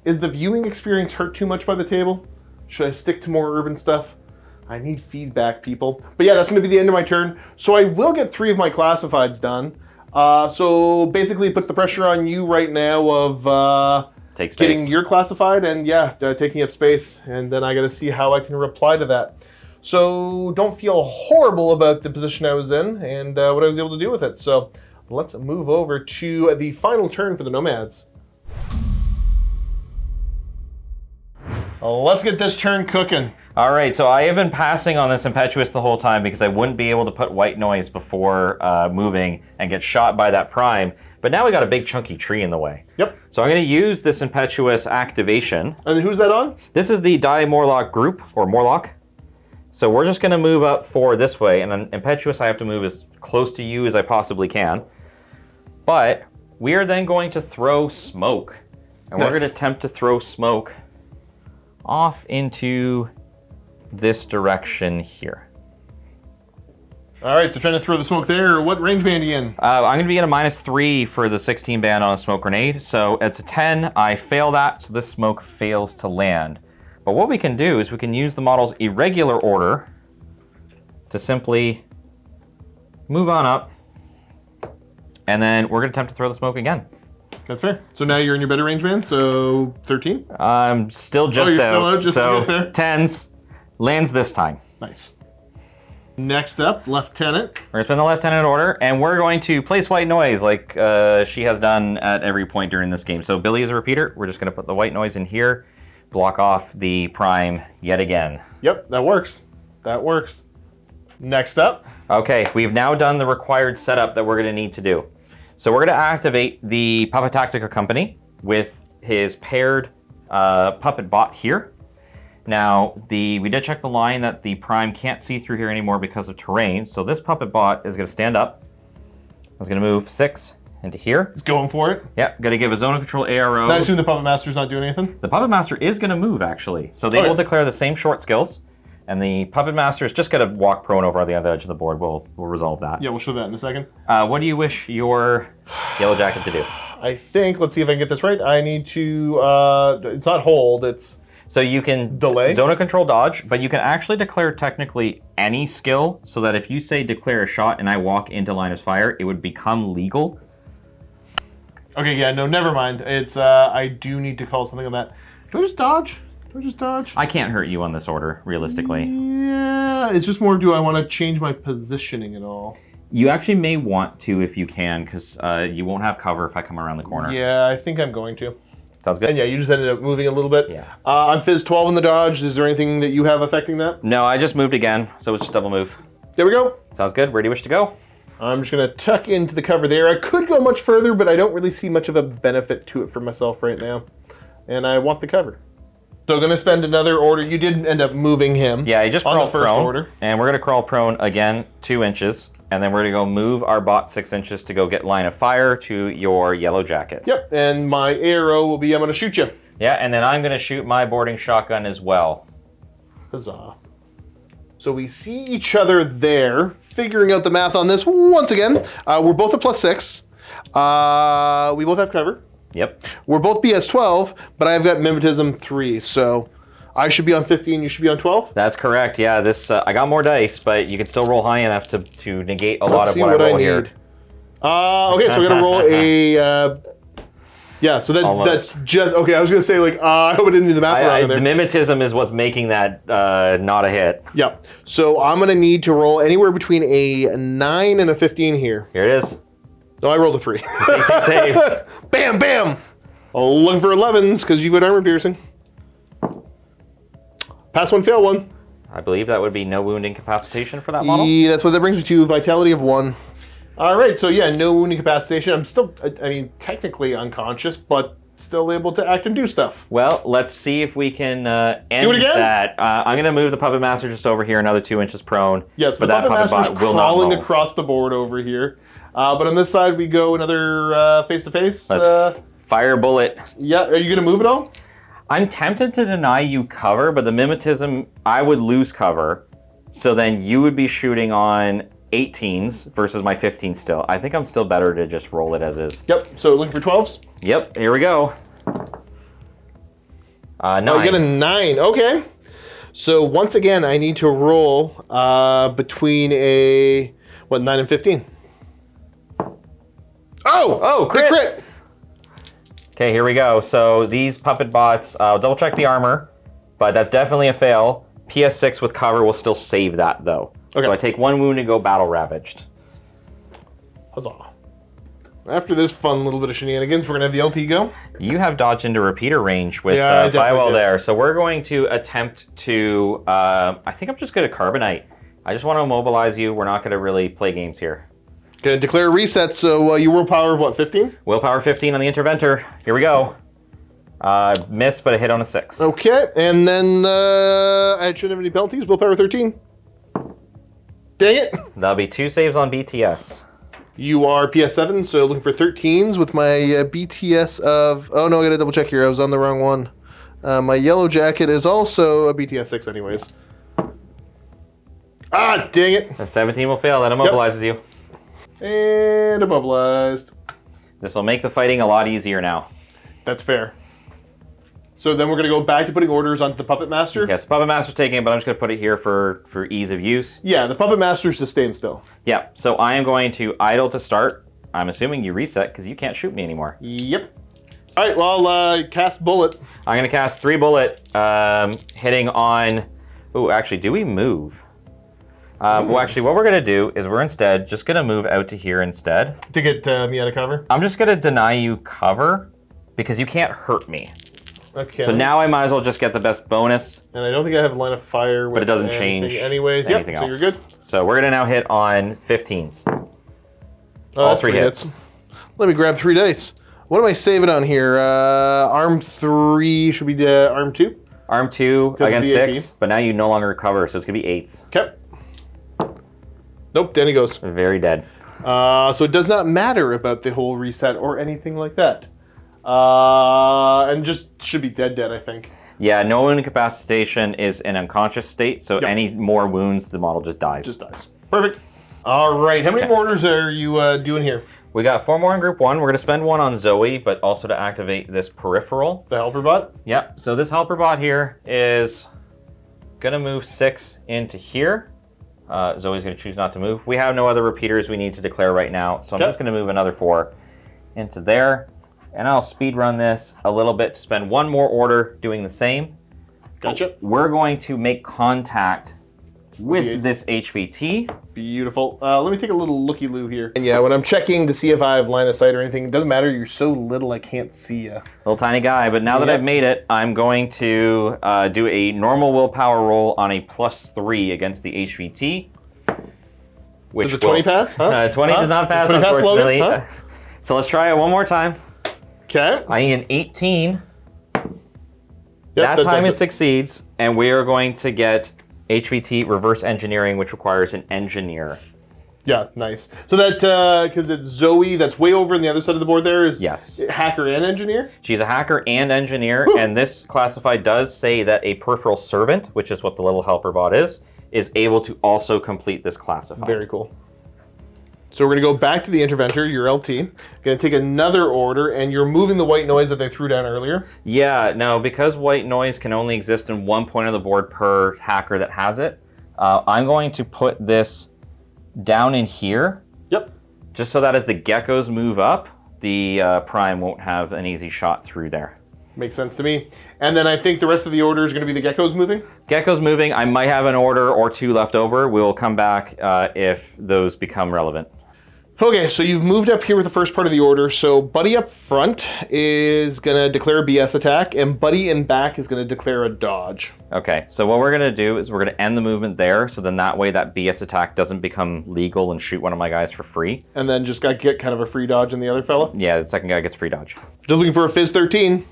is the viewing experience hurt too much by the table? Should I stick to more urban stuff? I need feedback, people. But yeah, that's going to be the end of my turn. So I will get 3 of my classifieds done. So basically it puts the pressure on you right now of getting your classified and taking up space. And then I got to see how I can reply to that. So don't feel horrible about the position I was in and what I was able to do with it. So let's move over to the final turn for the Nomads. Let's get this turn cooking. All right, so I have been passing on this Impetuous the whole time because I wouldn't be able to put white noise before moving and get shot by that prime. But now we got a big chunky tree in the way. Yep. So I'm going to use this Impetuous activation. And who's that on? This is the Die Morlock group, or Morlock. So we're just going to move up 4 this way, and then Impetuous I have to move as close to you as I possibly can. But we are then going to throw smoke. And we're going to attempt to throw smoke off into this direction here. All right, so trying to throw the smoke there. What range band are you in? I'm going to be at a -3 for the 16 band on a smoke grenade. So it's a 10. I fail that, so this smoke fails to land. But what we can do is we can use the model's irregular order to simply move on up. And then we're going to attempt to throw the smoke again. That's fair. So now you're in your better range band, so 13? I'm still just you're out. Still out, just so to get there. 10s lands this time. Nice. Next up, Lieutenant. We're going to spin the Lieutenant order, and we're going to place white noise like she has done at every point during this game. So Billy is a repeater. We're just going to put the white noise in here, block off the prime yet again. Yep, that works. That works. Next up. Okay, we've now done the required setup that we're going to need to do. So we're going to activate the Puppet Tactica Company with his paired puppet bot here. Now, we did check the line that the prime can't see through here anymore because of terrain. So this puppet bot is going to stand up. It's going to move 6 into here. He's going for it. Yep, going to give a zone of control ARO. I assume the Puppet Master's not doing anything? The Puppet Master is going to move, actually. So they will declare the same short skills. And the Puppet Master is just going to walk prone over on the other edge of the board. We'll resolve that. Yeah, we'll show that in a second. What do you wish your Yellow Jacket to do? I think, let's see if I can get this right. I need to, it's not hold, it's... So you can delay? Zone of control dodge, but you can actually declare technically any skill so that if you say declare a shot and I walk into line of fire, it would become legal. Okay, yeah, no, never mind. It's, I do need to call something on that. Do I just dodge? Do I just dodge? I can't hurt you on this order, realistically. Yeah, it's just more, do I want to change my positioning at all? You actually may want to if you can, because you won't have cover if I come around the corner. Yeah, I think I'm going to. Sounds good. And yeah, you just ended up moving a little bit. Yeah. I'm Fizz 12 in the dodge. Is there anything that you have affecting that? No, I just moved again, so it's just double move. There we go. Sounds good. Where do you wish to go? I'm just going to tuck into the cover there. I could go much further, but I don't really see much of a benefit to it for myself right now. And I want the cover. So going to spend another order. You did end up moving him. Yeah, he just on crawled the first prone, order. and we're going to crawl prone again 2 inches, and then we're going to go move our bot 6 inches to go get line of fire to your yellow jacket. Yep, and my arrow will be, I'm going to shoot you. Yeah, and then I'm going to shoot my boarding shotgun as well. Huzzah. So we see each other there, figuring out the math on this once again. We're both at +6. We both have cover. Yep. We're both BS 12, but I've got mimetism 3, so I should be on 15, you should be on 12? That's correct. Yeah, this I got more dice, but you can still roll high enough to negate a lot of what I roll here. Okay, so we're gonna roll a. Yeah, so that's just okay. I was gonna say like I hope I didn't do the math wrong there. The mimetism is what's making that not a hit. Yeah. So I'm gonna need to roll anywhere between a 9 and a 15 here. Here it is. No, I rolled a 3. 18 saves. Bam, bam. Looking for 11s because you got armor piercing. Pass 1, fail 1. I believe that would be no wound incapacitation for that model. Yeah, that's what that brings me to. Vitality of 1. All right, so yeah, no wound incapacitation. I'm still, I mean, technically unconscious, but still able to act and do stuff. Well, let's see if we can end do it again? that. I'm going to move the Puppet Master just over here, another 2 inches prone. Yes, but the Puppet Master's bot will not crawling mow. across the board over here. But on this side, we go another face-to-face. Let's fire bullet. Yeah, are you going to move it all? I'm tempted to deny you cover, but the mimetism, I would lose cover. So then you would be shooting on 18s versus my 15 still. I think I'm still better to just roll it as is. Yep, so looking for 12s? Yep, here we go. 9. Oh, you get a 9, okay. So once again, I need to roll between a, 9 and 15. Oh, crit. crit. Okay, here we go. So these puppet bots, I'll double check the armor, but that's definitely a fail. PS6 with cover will still save that though. Okay. So I take 1 wound and go battle ravaged. Huzzah. After this fun little bit of shenanigans, we're going to have the LT go. You have dodged into repeater range with I definitely Bywell do. there. So we're going to attempt to, I think I'm just going to Carbonite. I just want to immobilize you. We're not going to really play games here. Going to declare a reset, so you willpower of what, 15? Willpower 15 on the Interventor. Here we go. Miss, but a hit on a 6. Okay, and then I shouldn't have any penalties. Willpower 13. Dang it. That'll be 2 saves on BTS. You are PS7, so looking for 13s with my BTS of... Oh, no, I got to double check here. I was on the wrong one. My yellow jacket is also a BTS 6 anyways. Ah, dang it. A 17 will fail. That immobilizes you. And immobilized. This will make the fighting a lot easier now. That's fair. So then we're going to go back to putting orders onto the Puppet Master? Yes, Puppet Master's taking it, but I'm just going to put it here for ease of use. Yeah, the Puppet Master's sustained still. Yeah, so I am going to idle to start. I'm assuming you reset because you can't shoot me anymore. Yep. All right, well, cast Bullet. I'm going to cast 3 bullet, hitting on... Ooh, actually, do we move? Well, actually, what we're going to do is we're instead just going to move out to here instead. To get me out of cover? I'm just going to deny you cover because you can't hurt me. Okay. So now I might as well just get the best bonus. And I don't think I have line of fire with But it doesn't anything change anyways. anything Yep, else. so you're good. So we're going to now hit on 15s. All That's 3 hits. Let me grab 3 dice. What am I saving on here? Arm 3 should be arm 2. Arm 2 Because against VAP. 6, but now you no longer recover, so it's going to be 8s. Okay. Nope, Danny goes. Very dead. So it does not matter about the whole reset or anything like that. And just should be dead, I think. Yeah, no incapacitation is an unconscious state, so any more wounds, the model just dies. Just dies. Perfect. All right, how many more orders are you doing here? We got 4 more in group 1. We're going to spend 1 on Zoe, but also to activate this peripheral. The helper bot? Yep, so this helper bot here is going to move 6 into here. Zoe's going to choose not to move. We have no other repeaters we need to declare right now, so I'm just going to move another 4 into there. And I'll speed run this a little bit to spend 1 more order doing the same. Gotcha. We're going to make contact with this HVT. Beautiful. Let me take a little looky-loo here. And yeah, when I'm checking to see if I have line of sight or anything, it doesn't matter. You're so little, I can't see you. Little tiny guy, but now that I've made it, I'm going to do a normal willpower roll on a +3 against the HVT. Which Does a 20 pass? Huh? 20 does not pass, 20 pass, unfortunately. Logan? Huh? So let's try it one more time. Okay. I need an 18. that time does it succeeds, and we are going to get HVT reverse engineering, which requires an engineer. Yeah, nice. So that, because it's Zoe, that's way over on the other side of the board there, is Yes. hacker and engineer? She's a hacker and engineer, and this classified does say that a peripheral servant, which is what the little helper bot is able to also complete this classified. Very cool. So we're going to go back to the Interventor, your LT. Going to take another order, and you're moving the white noise that they threw down earlier. Yeah, no, because white noise can only exist in one point of the board per hacker that has it, I'm going to put this down in here. Yep. Just so that as the geckos move up, the prime won't have an easy shot through there. Makes sense to me. And then I think the rest of the order is going to be the geckos moving? Geckos moving, I might have an order or two left over. We'll come back if those become relevant. Okay, so you've moved up here with the first part of the order. So Buddy up front is going to declare a BS attack, and Buddy in back is going to declare a dodge. Okay, so what we're going to do is we're going to end the movement there, so then that way that BS attack doesn't become legal and shoot one of my guys for free. And then just got get kind of a free dodge on the other fella. Yeah, the second guy gets free dodge. Just looking for a Fizz 13.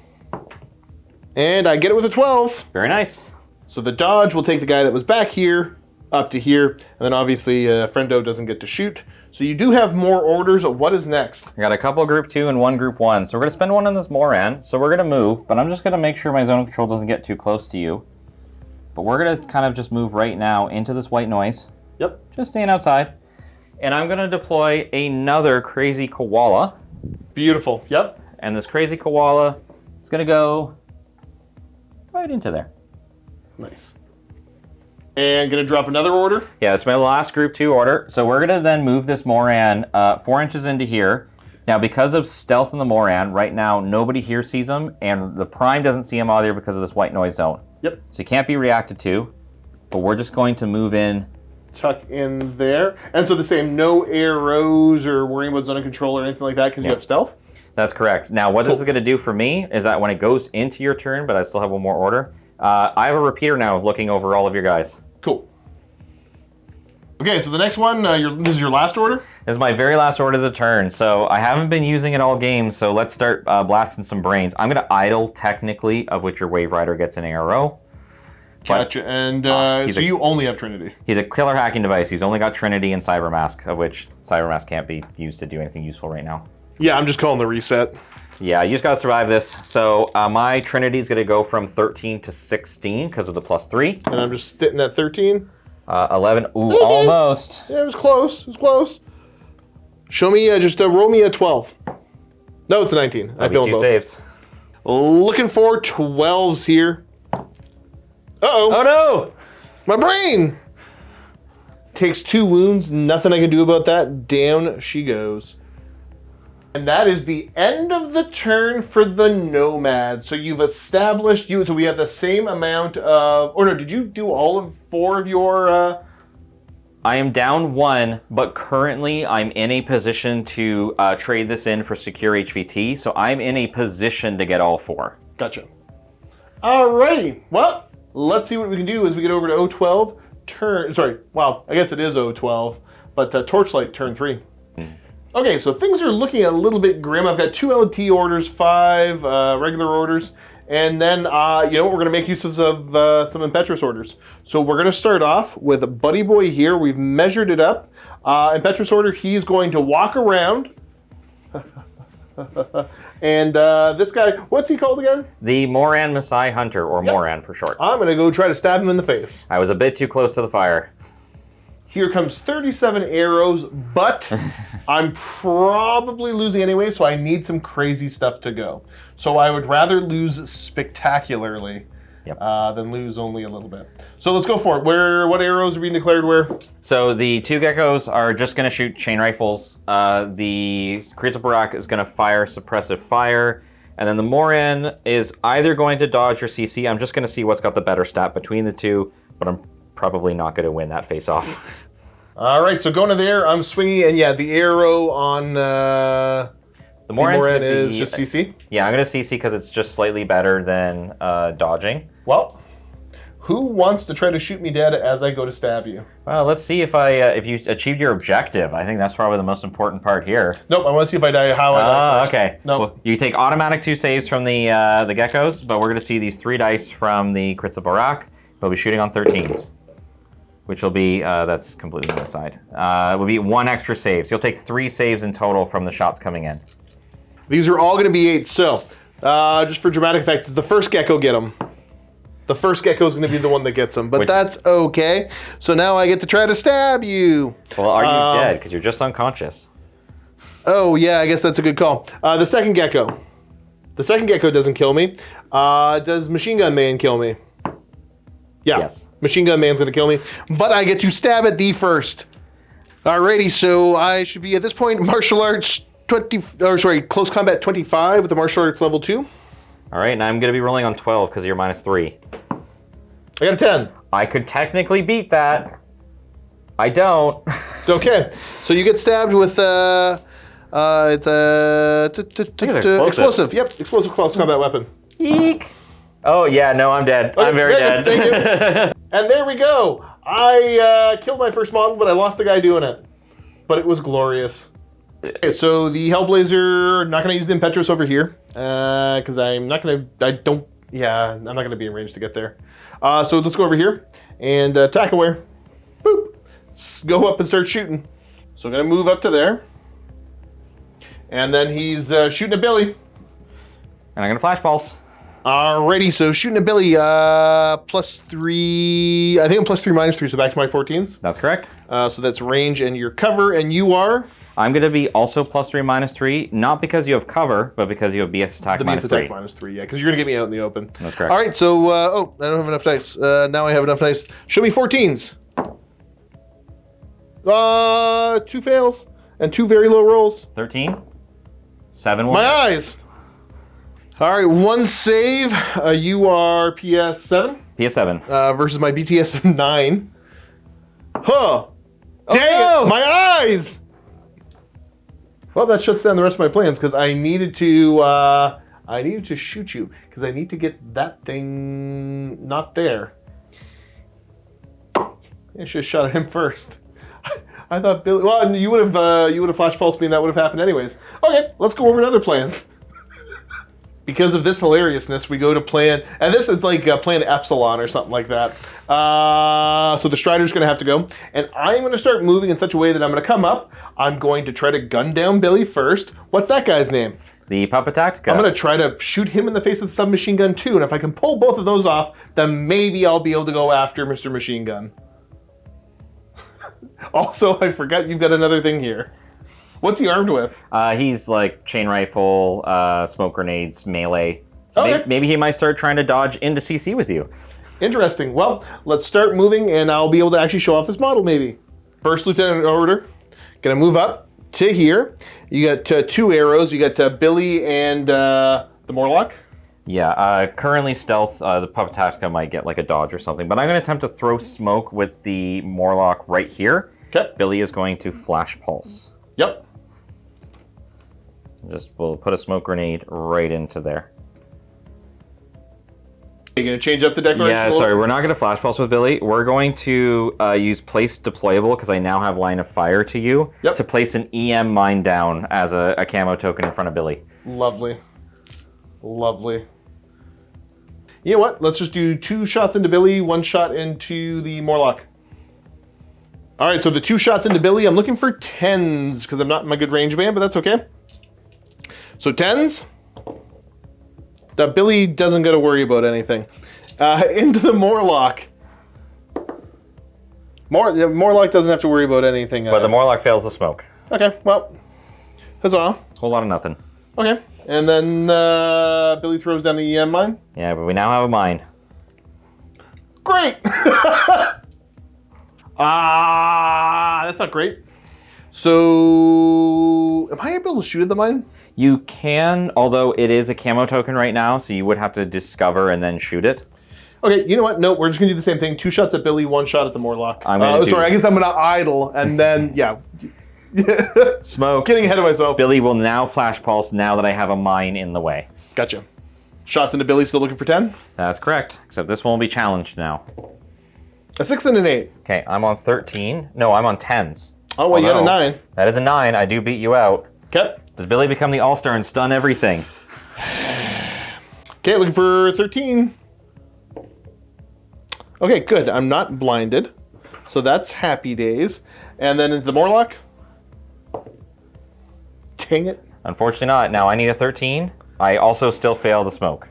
And I get it with a 12. Very nice. So the dodge will take the guy that was back here up to here, and then obviously Friendo doesn't get to shoot. So you do have more orders. What is next? I got a couple group 2 and one group 1. So we're going to spend one on this Moran. So we're going to move, but I'm just going to make sure my zone of control doesn't get too close to you. But we're going to kind of just move right now into this white noise. Yep. Just staying outside. And I'm going to deploy another crazy koala. Beautiful. Yep. And this crazy koala is going to go right into there. Nice. And gonna drop another order? Yeah, it's my last group 2 order. So we're gonna then move this Moran 4 inches into here. Now, because of stealth in the Moran, right now nobody here sees him, and the prime doesn't see him either because of this white noise zone. Yep. So he can't be reacted to, but we're just going to move in. Tuck in there. And so the same, no arrows or worrying about zone of control or anything like that because you have stealth? That's correct. Now, what this is gonna do for me is that when it goes into your turn, but I still have one more order, I have a repeater now looking over all of your guys. Cool. Okay, so the next one, this is your last order? This is my very last order of the turn, so I haven't been using it all game, so let's start blasting some brains. I'm going to idle, technically, of which your Wave Rider gets an arrow. Gotcha, and so you only have Trinity. He's a killer hacking device. He's only got Trinity and Cybermask, of which Cybermask can't be used to do anything useful right now. Yeah, I'm just calling the reset. Yeah, you just got to survive this. So my Trinity is going to go from 13 to 16 because of the +3. And I'm just sitting at 13. 11. Ooh, almost. Yeah, it was close. It was close. Show me, just roll me a 12. No, it's a 19. I feel 2 both. saves. Looking for 12s here. Uh-oh. Oh no! My brain! Takes 2 wounds. Nothing I can do about that. Down she goes. And that is the end of the turn for the Nomad. So you've established so we have the same amount of, or no, did you do all of 4 of your? I am down 1, but currently I'm in a position to trade this in for secure HVT, so I'm in a position to get all 4. Gotcha. Alrighty, well, let's see what we can do as we get over to 012, I guess it is 012, but Torchlight turn 3. Okay, so things are looking a little bit grim. I've got 2 LT orders, 5 regular orders, and then, we're going to make use of some Impetuous orders. So we're going to start off with Buddy Boy here. We've measured it up. Impetuous order, he's going to walk around. And this guy, what's he called again? The Moran Masai Hunter, or Moran for short. I'm going to go try to stab him in the face. I was a bit too close to the fire. Here comes 37 arrows, but I'm probably losing anyway, so I need some crazy stuff to go. So I would rather lose spectacularly than lose only a little bit. So let's go for it. What arrows are being declared where? So the 2 geckos are just going to shoot chain rifles. The Creature Barak is going to fire suppressive fire. And then the Moran is either going to dodge or CC. I'm just going to see what's got the better stat between the 2, but I'm probably not going to win that face-off. All right, so going to there, I'm swinging, and yeah, the arrow on the Moran is just CC? Yeah, I'm going to CC because it's just slightly better than dodging. Well, Who wants to try to shoot me dead as I go to stab you? Well, let's see if you achieved your objective. I think that's probably the most important part here. Nope, I want to see if I die, how I die first. Okay. Nope. Well, you take automatic 2 saves from the geckos, but we're going to see these 3 dice from the Crits of Barak. We'll be shooting on 13s, which will be, that's completely on the side. It will be 1 extra save. So you'll take 3 saves in total from the shots coming in. These are all going to be 8, so just for dramatic effect, does the first gecko get them? The first gecko is going to be the one that gets them, but that's okay. So now I get to try to stab you. Well, are you dead? Because you're just unconscious. Oh, yeah, I guess that's a good call. The second gecko. The second gecko doesn't kill me. Does Machine Gun Man kill me? Yeah, Yes. Machine Gun Man's going to kill me, but I get to stab at the first. Alrighty, so I should be at this point martial arts close combat 25 with the martial arts level 2. All right, and I'm going to be rolling on 12 because you're -3. I got a 10. I could technically beat that. I don't. Okay, so you get stabbed with it's a explosive. Yep, explosive close combat weapon. Eek. Oh yeah, no, I'm dead. Okay, I'm very great, dead. thank you. And there we go. I killed my first model, but I lost the guy doing it. But it was glorious. Okay, so the Hellblazer, not going to use the Impetrus over here, because I'm not going to, I'm not going to be in range to get there. So let's go over here, and attack aware. Boop. Go up and start shooting. So I'm going to move up to there. And then he's shooting at Billy. And I'm going to flash pulse. Alrighty, so shooting at Billy, +3, I think I'm +3, -3, so back to my 14s. That's correct. So that's range and your cover, and you are? I'm going to be also +3, -3, not because you have cover, but because you have BS attack The -3. BS attack -3, yeah, because you're going to get me out in the open. That's correct. All right, so, I don't have enough dice. Now I have enough dice. Show me 14s. 2 fails, and 2 very low rolls. 13. 7 will My hit. eyes. All right, 1 save. You are PS7 PS7. versus my BTS 9. Huh. Dang no! it, my eyes! Well, that shuts down the rest of my plans because I needed to shoot you because I need to get that thing not there. I should have shot at him first. I thought Billy. Well, you would have flash pulsed me, and that would have happened anyways. Okay, let's go over other plans. Because of this hilariousness, we go to plan, and this is like plan Epsilon or something like that. So the Strider's going to have to go, and I'm going to start moving in such a way that I'm going to come up. I'm going to try to gun down Billy first. What's that guy's name? The Puppet Tactica. I'm going to try to shoot him in the face with the submachine gun too, and if I can pull both of those off, then maybe I'll be able to go after Mr. Machine Gun. Also, I forgot you've got another thing here. What's he armed with? He's like chain rifle, smoke grenades, melee. So Okay. maybe he might start trying to dodge into CC with you. Interesting. Well, let's start moving, and I'll be able to actually show off this model, maybe. First Lieutenant order. Gonna move up to here. You got 2 arrows. You got Billy and the Morlock. Yeah, currently stealth, the Puppet Tactica might get like a dodge or something, but I'm going to attempt to throw smoke with the Morlock right here. Okay. Billy is going to flash pulse. Yep. We'll put a smoke grenade right into there. Are you gonna change up the declaration? Yeah, sorry, we're not going to flash pulse with Billy. We're going to use place deployable because I now have line of fire to you to place an EM mine down as a camo token in front of Billy. Lovely. Lovely. You know what? Let's just do 2 shots into Billy, 1 shot into the Morlock. All right, so the 2 shots into Billy, I'm looking for 10s because I'm not in my good range band, but that's okay. So 10s. The Billy doesn't got to worry about anything. Into the Morlock. Morlock doesn't have to worry about anything. But the Morlock fails the smoke. Okay, well, huzzah. Whole lot of nothing. Okay, and then Billy throws down the EM mine. Yeah, but we now have a mine. Great! That's not great. So, am I able to shoot at the mine? You can, although it is a camo token right now, so you would have to discover and then shoot it. Okay, you know what? No, we're just gonna do the same thing. 2 shots at Billy, 1 shot at the Morlock. Sorry, I guess I'm gonna idle, and then, yeah. Smoke. Getting ahead of myself. Billy will now flash pulse now that I have a mine in the way. Gotcha. Shots into Billy, still looking for 10. That's correct, except this one will be challenged now. A 6 and an 8. Okay, I'm on 13. No, I'm on 10s. Oh, well, you got a 9. That is a 9. I do beat you out. Okay. Does Billy become the all-star and stun everything? Okay, looking for 13. Okay, good. I'm not blinded. So that's happy days. And then into the Morlock. Dang it. Unfortunately not. Now I need a 13. I also still fail the smoke.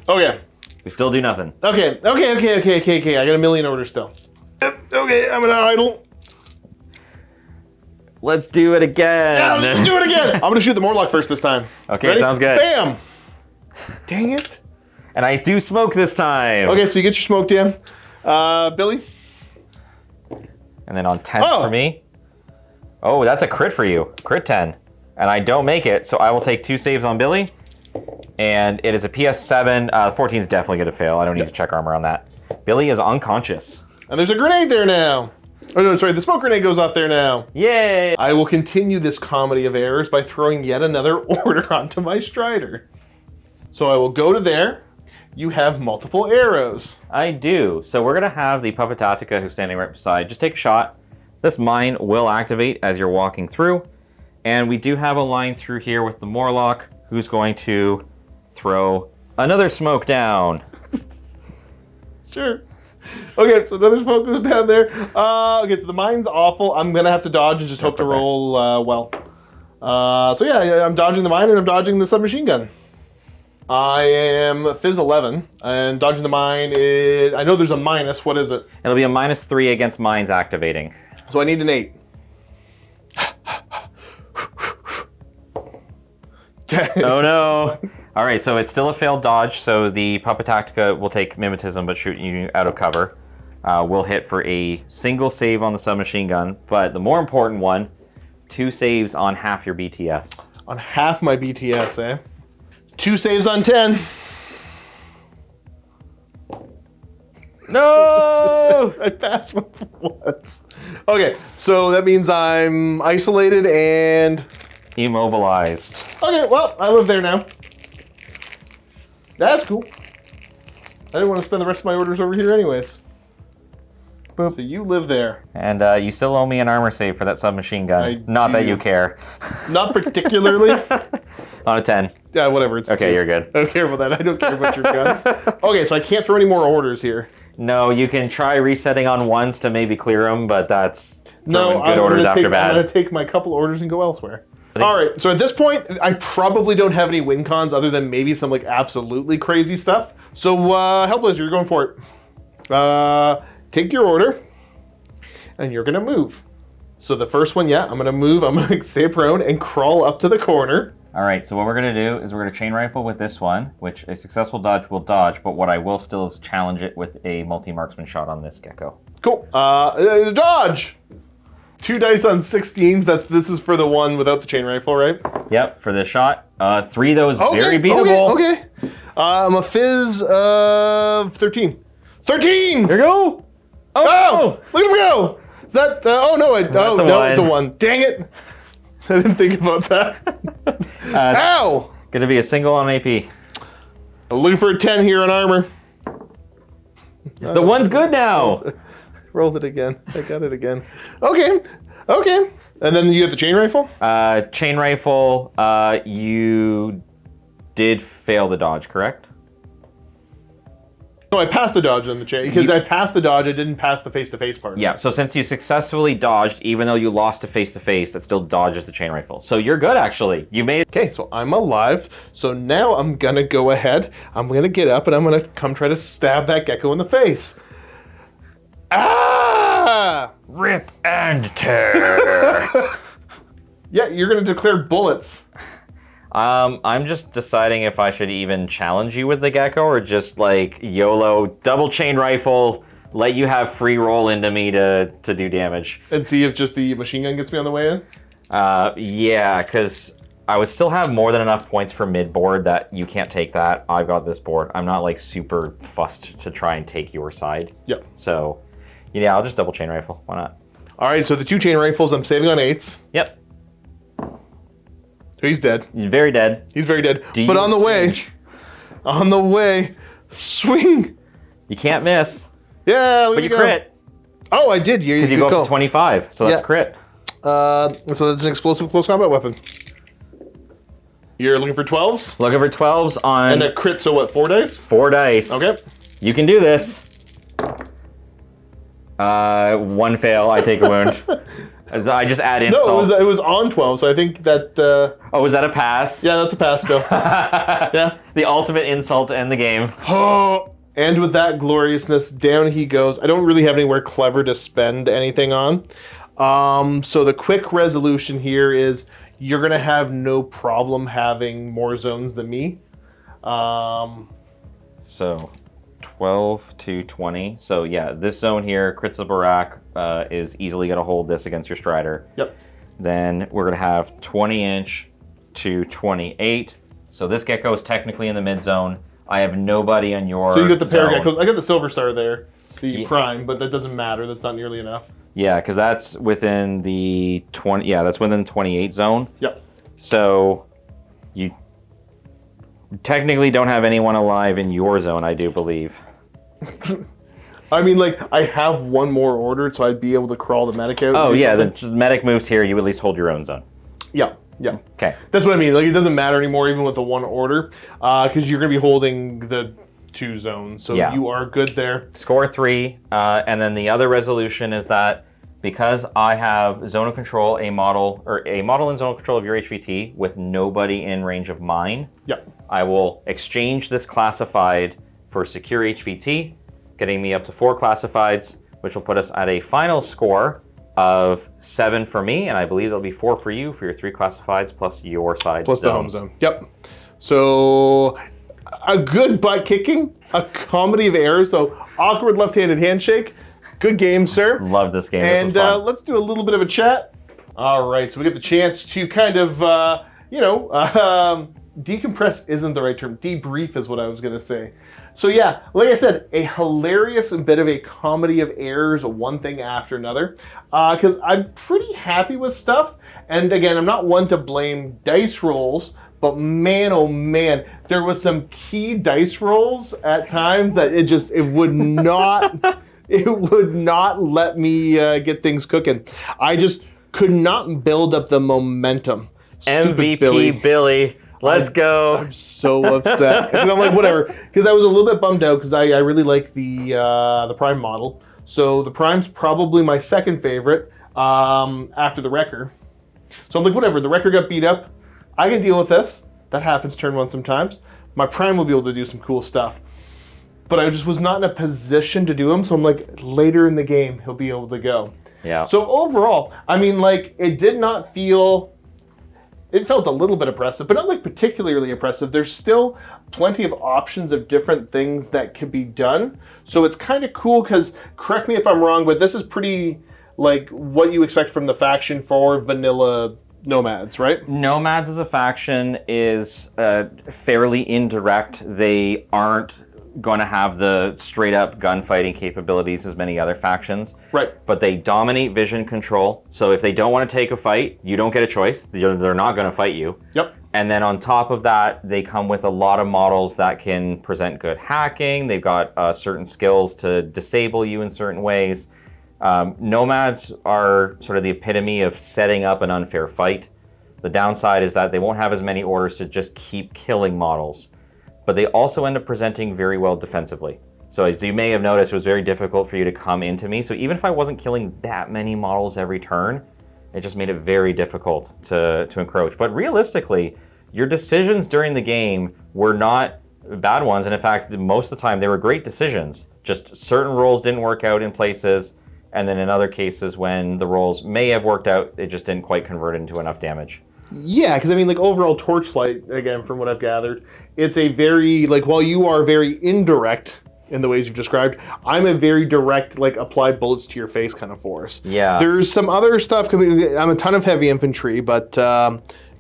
Okay. We still do nothing. Okay. I got a million orders still. Okay, I'm gonna idle. Let's do it again. Yeah, let's do it again. I'm gonna shoot the Morlock first this time. Okay, Ready? sounds good. Bam! Dang it. And I do smoke this time. Okay, so you get your smoke down. Billy? And then on 10 for me. Oh, that's a crit for you. Crit 10. And I don't make it, so I will take 2 saves on Billy. And it is a PS7. 14 is definitely going to fail. I don't need to check armor on that. Billy is unconscious. And there's a grenade there now. Oh, no, sorry. The smoke grenade goes off there now. Yay! I will continue this comedy of errors by throwing yet another order onto my Strider. So I will go to there. You have multiple arrows. I do. So we're going to have the Puppetatica who's standing right beside. Just take a shot. This mine will activate as you're walking through. And we do have a line through here with the Morlock who's going to throw another smoke down. Sure. Okay, so another smoke goes down there. Okay, so the mine's awful. I'm going to have to dodge and just hope to roll well. So yeah, I'm dodging the mine and I'm dodging the submachine gun. I am Fizz 11, and dodging the mine is... I know there's a minus. What is it? It'll be a -3 against mines activating. So I need an 8. Oh no! All right, so it's still a failed dodge, so the Puppetactica will take mimetism but shoot you out of cover. We'll hit for a single save on the submachine gun, but the more important one, 2 saves on half your BTS. On half my BTS, eh? 2 saves on 10. No! I passed one for once. Okay, so that means I'm isolated and... Immobilized. Okay, well, I live there now. That's cool. I didn't want to spend the rest of my orders over here anyways. Boop. So you live there. And you still owe me an armor save for that submachine gun. Not that you care. Not particularly. On a 10. Yeah, whatever. It's okay, 2. you're good. I don't care about that. I don't care about your guns. Okay, so I can't throw any more orders here. No, you can try resetting on ones to maybe clear them, but that's throwing good I'm orders after bad. I'm going to take my couple orders and go elsewhere. All right, so at this point, I probably don't have any win cons other than maybe some like absolutely crazy stuff. So Helpless, you're going for it. Take your order, and you're gonna move. So the first one, yeah, I'm gonna move. I'm gonna stay prone and crawl up to the corner. All right, so what we're gonna do is we're gonna chain rifle with this one, which a successful dodge will dodge, but what I will still is challenge it with a multi-marksman shot on this gecko. Cool. Dodge! 2 dice on 16s. This is for the one without the chain rifle, right? Yep, for this shot. 3 though is very beatable. Okay. I'm a Fizz of 13. 13! Here you go! Oh! Look at him go! Is that, oh no, it's a 1. Dang it! I didn't think about that. Ow! Gonna be a single on AP. I'm looking for a 10 here on armor. The one's good now! Rolled it again. I got it again. Okay. And then you have the chain rifle? Chain rifle, you did fail the dodge, correct? No, I passed the dodge on the chain. Because I passed the dodge, I didn't pass the face-to-face part. Yeah, so since you successfully dodged, even though you lost to face-to-face, that still dodges the chain rifle. So you're good, actually. You made it. Okay, so I'm alive. So now I'm going to go ahead. I'm going to get up, and I'm going to come try to stab that gecko in the face. Ah! Rip and tear. Yeah, you're going to declare bullets. I'm just deciding if I should even challenge you with the gecko or just like YOLO, double chain rifle, let you have free roll into me to do damage. And see if just the machine gun gets me on the way in? Yeah, because I would still have more than enough points for mid board that you can't take that. I've got this board. I'm not like super fussed to try and take your side. Yep. So, yeah, I'll just double chain rifle. Why not? All right, so the 2 chain rifles, I'm saving on 8s. Yep. He's dead. Very dead. He's very dead. But on the way, On the way. Swing. You can't miss. Yeah, look But at you go. crit. Oh, I did. Because you go up to 25, so that's Yeah. crit. So that's an explosive close combat weapon. You're looking for 12s? Looking for 12s on And a crit, so what, 4 dice? 4 dice. Okay. You can do this. 1 fail, I take a wound. I just add insult. No, it was on 12, so I think that... Oh, was that a pass? yeah, that's a pass still. Yeah. The ultimate insult to end the game. Oh, and with that gloriousness, down he goes. I don't really have anywhere clever to spend anything on. So the quick resolution here is you're going to have no problem having more zones than me. So 12 to 20. So yeah, this zone here, crits the Barak, is easily going to hold this against your Strider. Yep. Then we're going to have 20 inch to 28. So this gecko is technically in the mid zone. I have nobody on your So you get the pair zone. geckos. I got the Silver Star there, the Yeah. Prime, but that doesn't matter. That's not nearly enough. Yeah, because that's within the 20. Yeah, that's within the 28 zone. Yep. So you technically don't have anyone alive in your zone, I do believe. I mean, like, I have one more ordered, so I'd be able to crawl the medic out. Oh or yeah, something. the medic moves here. You at least hold your own zone. Yeah, yeah. Okay. That's what I mean. Like, it doesn't matter anymore, even with the one order, because you're going to be holding the 2 zones, so Yeah. you are good there. Score 3, and then the other resolution is that because I have zone of control, a model in zone of control of your HVT with nobody in range of mine, Yeah. I will exchange this classified for secure HVT, getting me up to 4 classifieds, which will put us at a final score of 7 for me, and I believe there'll be 4 for you for your 3 classifieds plus your side Plus zone. the home zone. Yep. So a good butt kicking, a comedy of errors. So awkward left-handed handshake. Good game, sir. Love this game. This And was fun. let's do a little bit of a chat. All right, so we get the chance to kind of, decompress isn't the right term. Debrief is what I was going to say. So yeah, like I said, a hilarious bit of a comedy of errors, one thing after another. Because I'm pretty happy with stuff. And again, I'm not one to blame dice rolls, but man, oh man, there was some key dice rolls at times that it would not... It would not let me get things cooking. I just could not build up the momentum. Stupid MVP Billy. Let's go. I'm so upset. And I'm like, whatever. Because I was a little bit bummed out because I really like the Prime model. So the Prime's probably my second favorite after the Wrecker. So I'm like, whatever. The Wrecker got beat up. I can deal with this. That happens turn 1 sometimes. My Prime will be able to do some cool stuff. But I just was not in a position to do him, so I'm like, later in the game, he'll be able to go. Yeah. So overall, I mean, like, it did not feel... It felt a little bit oppressive, but not, like, particularly oppressive. There's still plenty of options of different things that could be done. So it's kind of cool, because, correct me if I'm wrong, but this is pretty, like, what you expect from the faction for Vanilla Nomads, right? Nomads as a faction is fairly indirect. They aren't going to have the straight up gunfighting capabilities as many other factions. Right. But they dominate vision control. So if they don't want to take a fight, you don't get a choice. They're not going to fight you. Yep. And then on top of that, they come with a lot of models that can present good hacking. They've got certain skills to disable you in certain ways. Nomads are sort of the epitome of setting up an unfair fight. The downside is that they won't have as many orders to just keep killing models. But they also end up presenting very well defensively. So as you may have noticed, it was very difficult for you to come into me. So even if I wasn't killing that many models every turn, it just made it very difficult to encroach. But realistically, your decisions during the game were not bad ones. And in fact, most of the time, they were great decisions. Just certain rolls didn't work out in places. And then in other cases, when the rolls may have worked out, it just didn't quite convert into enough damage. Yeah, because I mean, like, overall Torchlight, again, from what I've gathered, it's a very, like, while you are very indirect in the ways you've described, I'm a very direct, like, apply bullets to your face kind of force. Yeah. There's some other stuff, I'm a ton of heavy infantry, but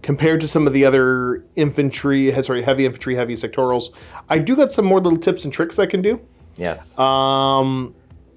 compared to some of the other heavy infantry, heavy sectorals, I do got some more little tips and tricks I can do. Yes.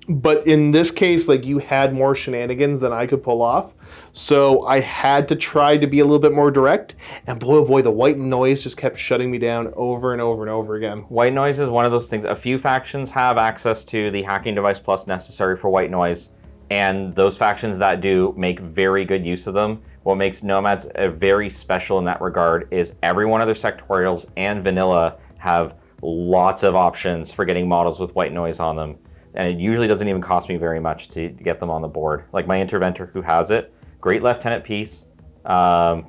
But in this case, like, you had more shenanigans than I could pull off. So I had to try to be a little bit more direct. And boy, oh boy, the white noise just kept shutting me down over and over and over again. White noise is one of those things. A few factions have access to the hacking device plus necessary for white noise. And those factions that do make very good use of them. What makes Nomads very special in that regard is every one of their sectorials and vanilla have lots of options for getting models with white noise on them. And it usually doesn't even cost me very much to get them on the board. Like my Interventor who has it, great lieutenant piece, low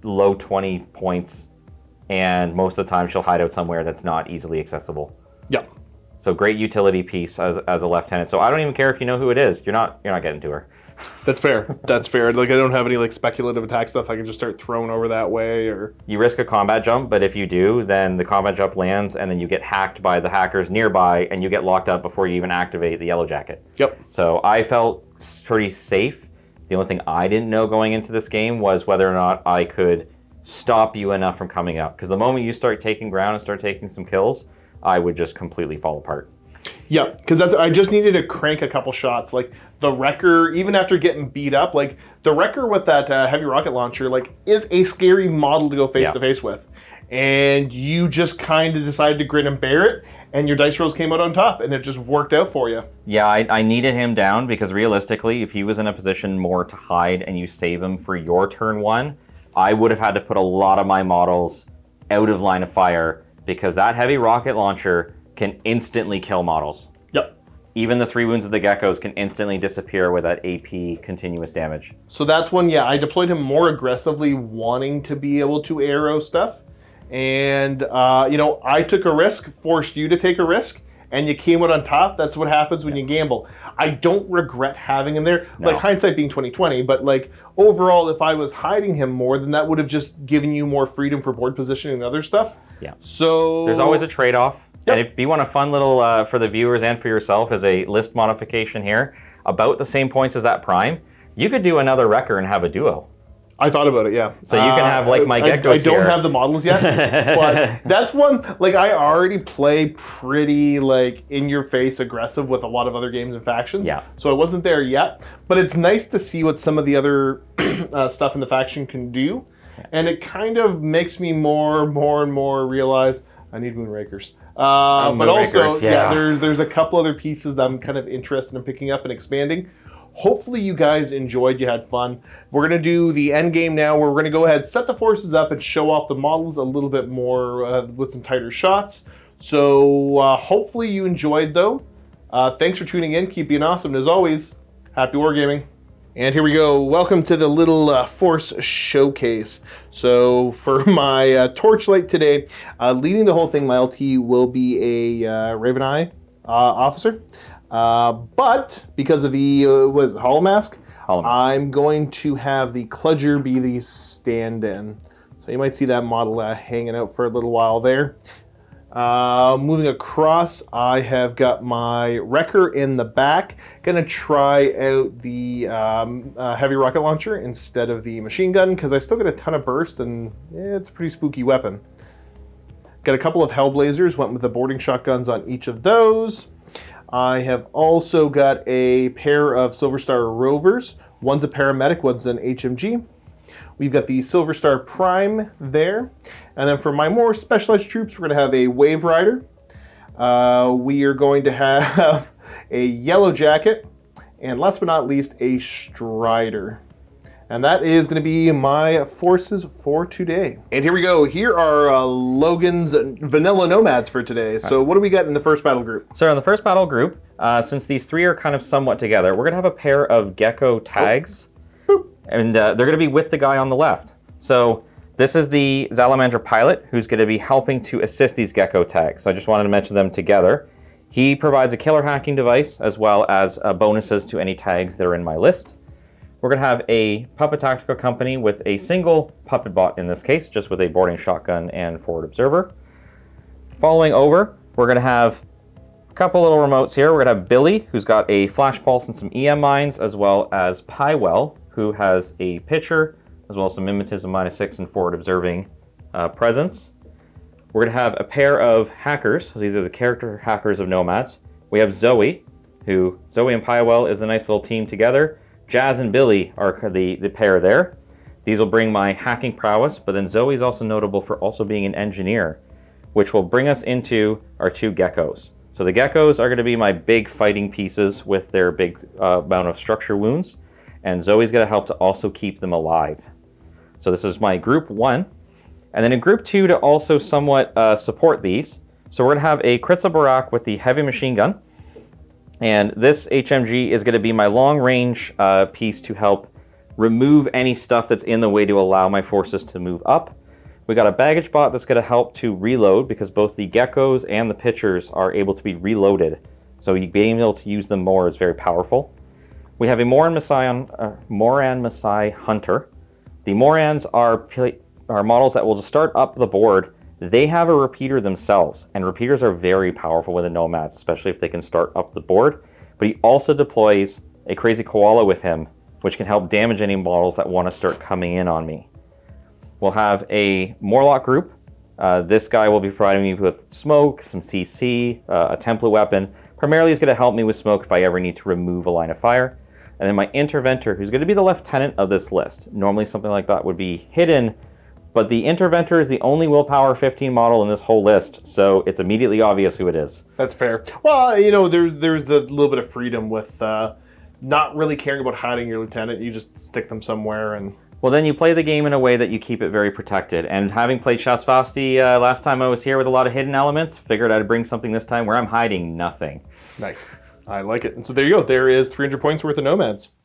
20 points, and most of the time she'll hide out somewhere that's not easily accessible. Yeah. So great utility piece as a lieutenant. So I don't even care if you know who it is. You're not getting to her. That's fair. That's fair. Like, I don't have any like speculative attack stuff. I can just start throwing over that way, or you risk a combat jump, but if you do, then the combat jump lands, and then you get hacked by the hackers nearby, and you get locked up before you even activate the yellow jacket. Yep. So I felt pretty safe. The only thing I didn't know going into this game was whether or not I could stop you enough from coming up. Because the moment you start taking ground and start taking some kills, I would just completely fall apart. Yeah, because I just needed to crank a couple shots. Like the Wrecker, even after getting beat up, like the Wrecker with that heavy rocket launcher, like, is a scary model to go face to face with. And you just kind of decided to grin and bear it, and your dice rolls came out on top, and it just worked out for you. Yeah, I needed him down because realistically, if he was in a position more to hide and you save him for your turn one, I would have had to put a lot of my models out of line of fire because that heavy rocket launcher can instantly kill models. Yep. Even the 3 wounds of the geckos can instantly disappear with that AP continuous damage. So that's when, yeah, I deployed him more aggressively, wanting to be able to arrow stuff. And, you know, I took a risk, forced you to take a risk, and you came out on top. That's what happens when you gamble. I don't regret having him there. No. Like, hindsight being 2020, but like overall, if I was hiding him more, then that would have just given you more freedom for board positioning and other stuff. Yeah. So there's always a trade-off. Yep. And if you want a fun little, for the viewers and for yourself, as a list modification here, about the same points as that prime, you could do another Wrecker and have a duo. I thought about it, yeah. So you can have like my geckos I don't here. have the models yet, but that's one, like, I already play pretty like in-your-face aggressive with a lot of other games and factions. Yeah. So I wasn't there yet, but it's nice to see what some of the other stuff in the faction can do, and it kind of makes me more and more realize I need Moonrakers. But also, there's a couple other pieces that I'm kind of interested in picking up and expanding. Hopefully you guys enjoyed, you had fun. We're going to do the end game now, where we're going to go ahead, set the forces up, and show off the models a little bit more with some tighter shots. So hopefully you enjoyed, though. Thanks for tuning in. Keep being awesome. And as always, happy wargaming. And here we go. Welcome to the little Force Showcase. So for my Torchlight today, leading the whole thing, my LT will be a Raven Eye officer. But because of the, what is it, Holomask? I'm going to have the Kludger be the stand-in. So you might see that model hanging out for a little while there. Moving across, I have got my Wrecker in the back. Gonna try out the heavy rocket launcher instead of the machine gun, because I still get a ton of burst, and it's a pretty spooky weapon. Got a couple of Hellblazers, went with the boarding shotguns on each of those. I have also got a pair of Silver Star Rovers. One's a paramedic, one's an HMG. We've got the Silver Star Prime there. And then for my more specialized troops, we're going to have a Wave Rider. We are going to have a Yellow Jacket. And last but not least, a Strider. And that is going to be my forces for today. And here we go. Here are Logan's Vanilla Nomads for today. So what do we got in the first battle group? So in the first battle group, since these three are kind of somewhat together, we're going to have a pair of gecko tags. Oh. And they're going to be with the guy on the left. So this is the Salamandra pilot who's going to be helping to assist these gecko tags. So I just wanted to mention them together. He provides a killer hacking device as well as bonuses to any tags that are in my list. We're going to have a Puppet Tactical Company with a single puppet bot in this case, just with a boarding shotgun and forward observer. Following over, we're going to have a couple little remotes here. We're going to have Billy, who's got a flash pulse and some EM mines, as well as Pywell, who has a pitcher, as well as some mimetism -6 and forward observing presence. We're going to have a pair of hackers. So these are the character hackers of Nomads. We have Zoe, who Zoe and Piewell is a nice little team together. Jazz and Billy are the pair there. These will bring my hacking prowess, but then Zoe's also notable for also being an engineer, which will bring us into our 2 geckos. So the geckos are going to be my big fighting pieces with their big amount of structure wounds, and Zoe's going to help to also keep them alive. So this is my group 1. And then in group 2 to also somewhat support these, so we're going to have a Kritza Barak with the heavy machine gun, and this HMG is going to be my long range piece to help remove any stuff that's in the way to allow my forces to move up. We got a baggage bot that's going to help to reload because both the geckos and the pitchers are able to be reloaded. So being able to use them more is very powerful. We have a Moran Masai Hunter. The Morans are models that will just start up the board. They have a repeater themselves, and repeaters are very powerful with the Nomads, especially if they can start up the board. But he also deploys a Crazy Koala with him, which can help damage any models that want to start coming in on me. We'll have a Morlock group. This guy will be providing me with smoke, some CC, a template weapon. Primarily is going to help me with smoke if I ever need to remove a line of fire. And then my Interventor, who's going to be the lieutenant of this list. Normally something like that would be hidden, but the Interventor is the only willpower 15 model in this whole list, so it's immediately obvious who it is. That's fair. Well, you know, there's a little bit of freedom with not really caring about hiding your lieutenant. You just stick them somewhere and... Well, then you play the game in a way that you keep it very protected. And having played Shasvasti last time I was here with a lot of hidden elements, figured I'd bring something this time where I'm hiding nothing. Nice. I like it. And so there you go. There is 300 points worth of Nomads.